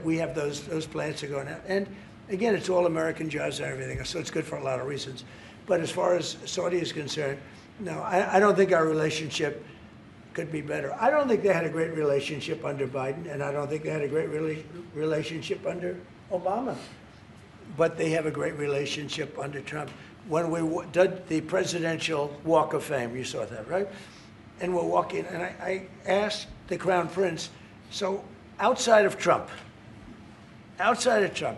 We have those plans to go now, and again, it's all American jobs and everything, so it's good for a lot of reasons. But as far as Saudi is concerned, no, I don't think our relationship could be better. I don't think they had a great relationship under Biden, and I don't think they had a great relationship under Obama. But they have a great relationship under Trump. When we did the presidential Walk of Fame, you saw that, right? And we're walking, and I asked the Crown Prince, so outside of Trump,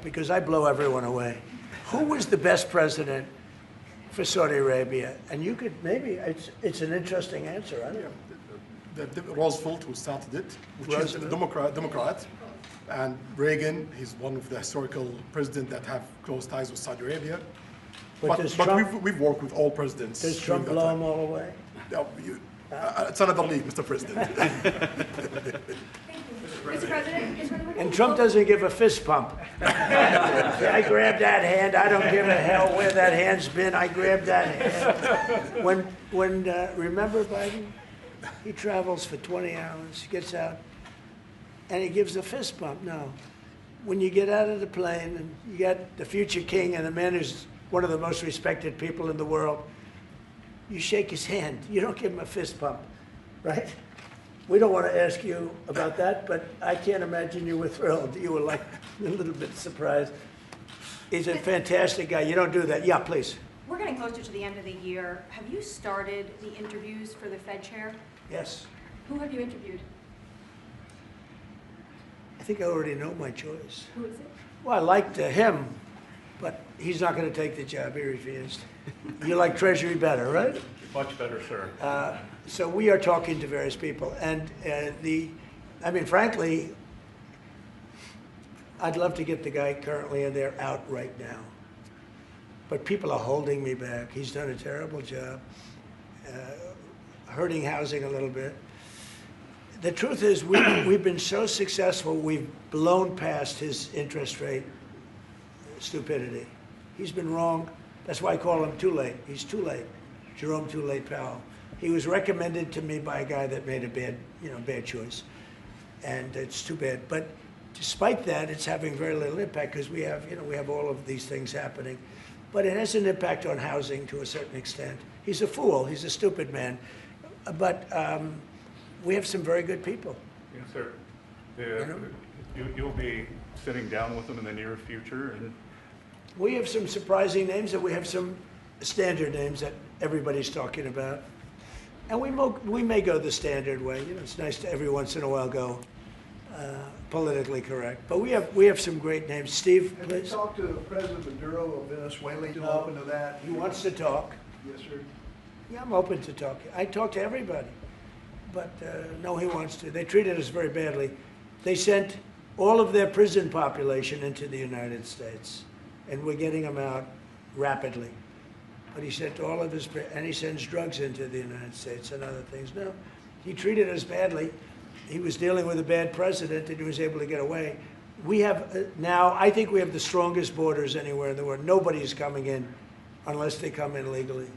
because I blow everyone away, who was the best president for Saudi Arabia? And you could maybe, it's an interesting answer, I don't know. Roosevelt, who started it, which is a Democrat. And Reagan, he's one of the historical presidents that have close ties with Saudi Arabia. But we've worked with all presidents. Does Trump blow them all away? No, it's another league, Mr. President. Mr. President? And Trump doesn't give a fist pump. I grabbed that hand. I don't give a hell where that hand's been. I grabbed that hand. Remember Biden? He travels for 20 hours, gets out, and he gives a fist bump. No. When you get out of the plane and you got the future king and the man who's one of the most respected people in the world, you shake his hand. You don't give him a fist bump, right? We don't want to ask you about that, but I can't imagine you were thrilled. You were like a little bit surprised. He's a fantastic guy. You don't do that. Yeah, please. We're getting closer to the end of the year. Have you started the interviews for the Fed chair? Yes. Who have you interviewed? I think I already know my choice. Who is it? Well, I liked him, but he's not going to take the job. He refused. You like Treasury better, right? Much better, sir. So we are talking to various people. And frankly, I'd love to get the guy currently in there out right now. But people are holding me back. He's done a terrible job, hurting housing a little bit. The truth is, we've been so successful, we've blown past his interest rate stupidity. He's been wrong. That's why I call him too late. He's too late. Jerome Too Late Powell. He was recommended to me by a guy that made a bad choice. And it's too bad. But despite that, it's having very little impact because we have all of these things happening. But it has an impact on housing to a certain extent. He's a fool. He's a stupid man. But we have some very good people. Yes, sir. You'll be sitting down with them in the near future. And we have some surprising names, and we have some standard names that everybody's talking about. And we may go the standard way. It's nice to every once in a while go politically correct. But we have some great names. Steve, please. Have you talked to President Maduro of Venezuela? You open to that? He wants to talk. Yes, sir. Yeah, I'm open to talk. I talk to everybody. But no, he wants to. They treated us very badly. They sent all of their prison population into the United States, and we're getting them out rapidly. But he sent all of his, and he sends drugs into the United States and other things. No, he treated us badly. He was dealing with a bad president, and he was able to get away. We have now, I think we have the strongest borders anywhere in the world. Nobody's coming in unless they come in legally.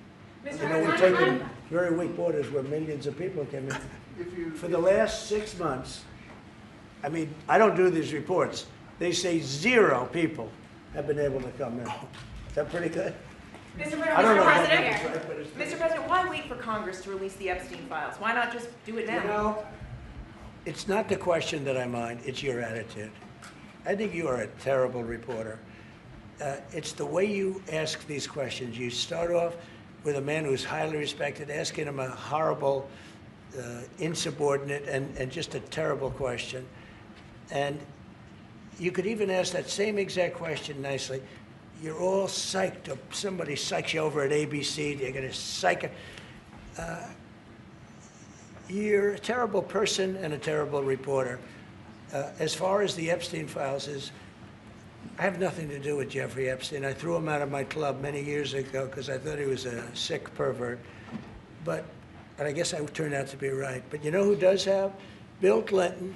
We've taken very weak borders where millions of people came in. For the last 6 months, I don't do these reports. They say 0 people have been able to come in. Is that pretty good? I don't know. Mr. President, why wait for Congress to release the Epstein files? Why not just do it now? You know, it's not the question that I mind, it's your attitude. I think you are a terrible reporter. It's the way you ask these questions. You start off with a man who's highly respected, asking him a horrible, insubordinate, and just a terrible question. And you could even ask that same exact question nicely. You're all psyched up. Somebody psychs you over at ABC. They're going to psych it. You're a terrible person and a terrible reporter. As far as the Epstein files is, I have nothing to do with Jeffrey Epstein. I threw him out of my club many years ago because I thought he was a sick pervert. And I guess I turned out to be right. But you know who does have? Bill Clinton,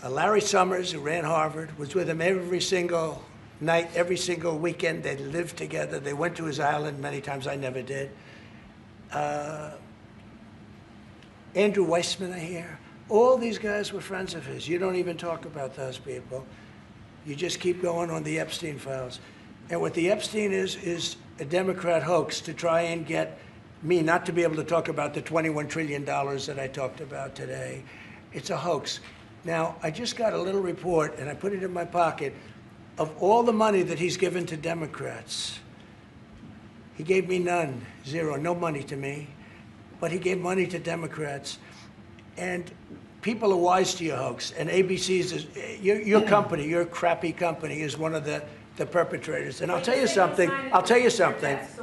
Larry Summers, who ran Harvard, was with him every single night, every single weekend. They lived together. They went to his island many times. I never did. Andrew Weissman, I hear. All these guys were friends of his. You don't even talk about those people. You just keep going on the Epstein files. And what the Epstein is a Democrat hoax to try and get me not to be able to talk about the $21 trillion that I talked about today. It's a hoax. Now, I just got a little report, and I put it in my pocket, of all the money that he's given to Democrats. He gave me none, zero, no money to me, but he gave money to Democrats. And people are wise to your hoax, and ABC's, your company, your crappy company, is one of the perpetrators. And I'll tell you something, So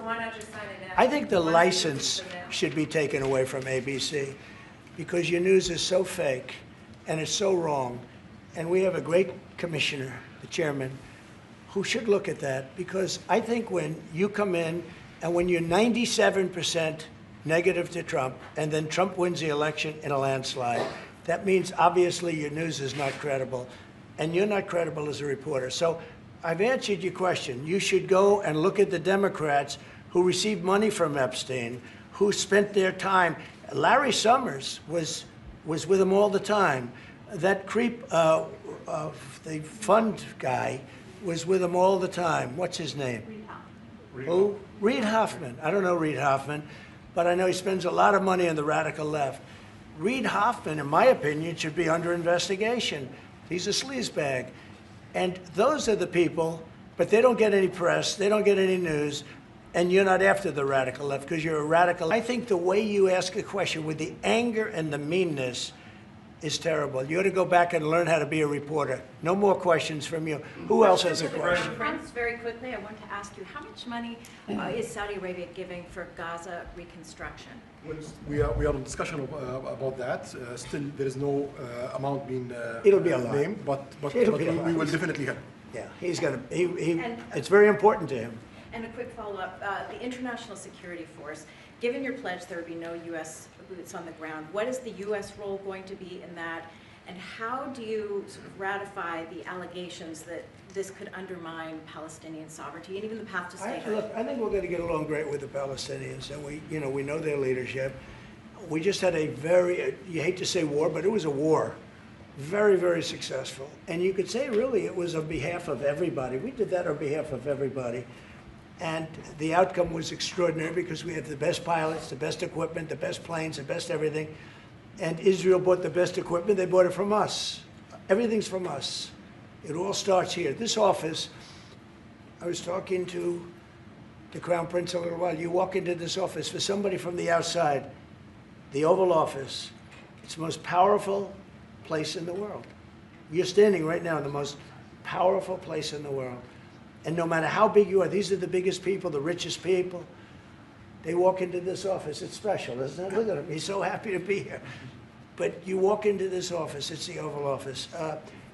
why not just sign it now? I think the license should be taken away from ABC because your news is so fake and it's so wrong. And we have a great commissioner, the chairman, who should look at that, because I think when you come in and when you're 97% negative to Trump and then Trump wins the election in a landslide, that means obviously your news is not credible and you're not credible as a reporter. So I've answered your question. You should go and look at the Democrats who received money from Epstein, who spent their time. Larry Summers was with him all the time. That creep of the fund guy was with him all the time. What's his name? Reid Who? Reid Hoffman. I don't know Reid Hoffman, but I know he spends a lot of money on the radical left. Reid Hoffman, in my opinion, should be under investigation. He's a sleazebag. And those are the people, but they don't get any press, they don't get any news, and you're not after the radical left because you're a radical. I think the way you ask a question with the anger and the meanness is terrible. You ought to go back and learn how to be a reporter. No more questions from you. Who else has a question? Prince, very quickly, I want to ask you, how much money is Saudi Arabia giving for Gaza reconstruction? We are in discussion about that. Still, there is no amount being It'll be a lot. named, but we will definitely help. Yeah, he's going to, it's very important to him. And a quick follow-up, the International Security Force, given your pledge there would be no U.S. boots on the ground, what is the U.S. role going to be in that? And how do you sort of ratify the allegations that this could undermine Palestinian sovereignty and even the path to statehood? Look, I think we're going to get along great with the Palestinians, and we know their leadership. We just had a very, you hate to say war, but it was a war. Very, very successful. And you could say really it was on behalf of everybody. We did that on behalf of everybody. And the outcome was extraordinary because we had the best pilots, the best equipment, the best planes, the best everything. And Israel bought the best equipment. They bought it from us. Everything's from us. It all starts here. This office, I was talking to the Crown Prince a little while. You walk into this office, for somebody from the outside, the Oval Office, it's the most powerful place in the world. You're standing right now in the most powerful place in the world. And no matter how big you are, these are the biggest people, the richest people. They walk into this office. It's special, isn't it? Look at him. He's so happy to be here. But you walk into this office. It's the Oval Office.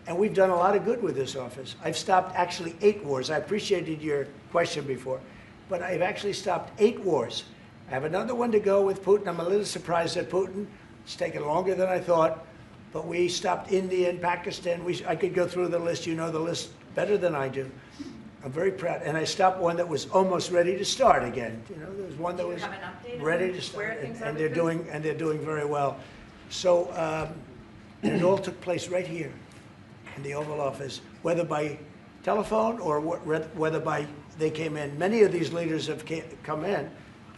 And we've done a lot of good with this office. I've stopped actually 8 wars. I appreciated your question before. But I've actually stopped 8 wars. I have another one to go with Putin. I'm a little surprised at Putin. It's taken longer than I thought. But we stopped India and Pakistan. I could go through the list. You know the list better than I do. I'm very proud. And I stopped one that was almost ready to start again. You know, there was one that was ready to start. And they're doing very well. So and it all took place right here in the Oval Office, whether by telephone or whether by they came in. Many of these leaders have come in,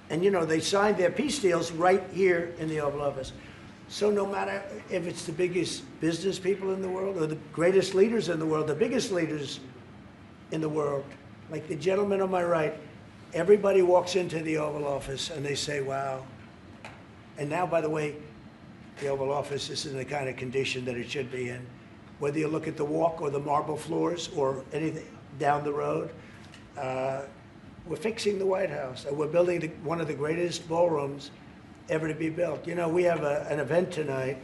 and you know, they signed their peace deals right here in the Oval Office. So no matter if it's the biggest business people in the world or the greatest leaders in the world, the biggest leaders in the world, like the gentleman on my right, everybody walks into the Oval Office and they say, wow. And now, by the way, the Oval Office is in the kind of condition that it should be in. Whether you look at the walk or the marble floors or anything down the road, we're fixing the White House. We're building one of the greatest ballrooms ever to be built. You know, we have an event tonight,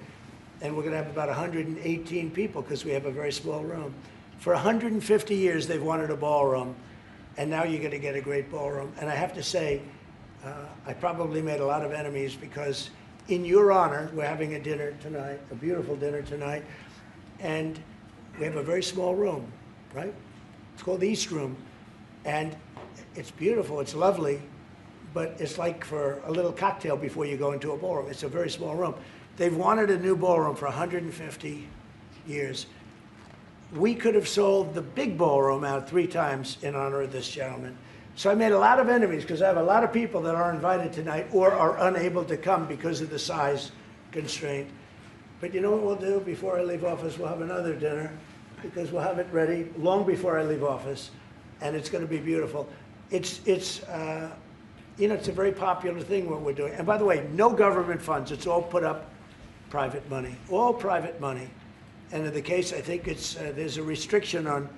and we're going to have about 118 people because we have a very small room. For 150 years, they've wanted a ballroom, and now you're going to get a great ballroom. And I have to say, I probably made a lot of enemies because in your honor, we're having a dinner tonight, a beautiful dinner tonight, and we have a very small room, right? It's called the East Room, and it's beautiful, it's lovely, but it's like for a little cocktail before you go into a ballroom. It's a very small room. They've wanted a new ballroom for 150 years. We could have sold the big ballroom out 3 times in honor of this gentleman. So I made a lot of enemies because I have a lot of people that are invited tonight or are unable to come because of the size constraint. But you know what we'll do before I leave office? We'll have another dinner because we'll have it ready long before I leave office, and it's going to be beautiful. You know, it's a very popular thing what we're doing. And by the way, no government funds. It's all put up private money, all private money. And in the case, I think it's there's a restriction on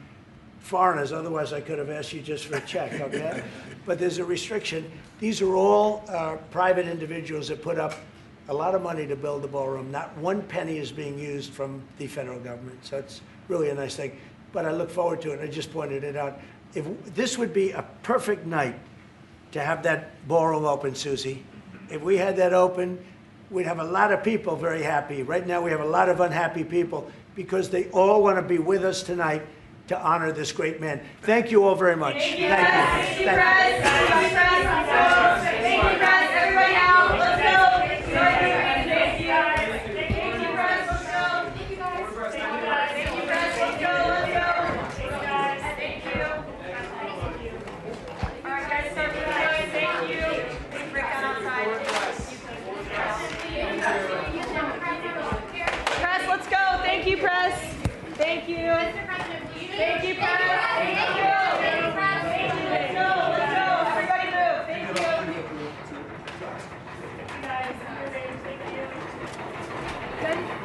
foreigners. Otherwise, I could have asked you just for a check, okay? But there's a restriction. These are all private individuals that put up a lot of money to build the ballroom. Not one penny is being used from the federal government. So it's really a nice thing. But I look forward to it. I just pointed it out. This would be a perfect night to have that ballroom open, Susie. If we had that open, we'd have a lot of people very happy. Right now we have a lot of unhappy people because they all want to be with us tonight to honor this great man. Thank you all very much. Thank you, Press. Thank you, Press. Everybody out. Let's go. Thank you, Press. Let's go. Thank you, Press. Let's go. Thank you, Press. Let's go. Let's go. Thank you, guys. Thank you. All right, guys, start with guys. Thank you. Break down outside. Press, let's go. Thank you, Press. Thank you. Thank you, Press. Thank you. Thank you, Press. Thank you. Let's go. Let's go. Everybody move. Thank you. Thank you, guys. Thank you. Good.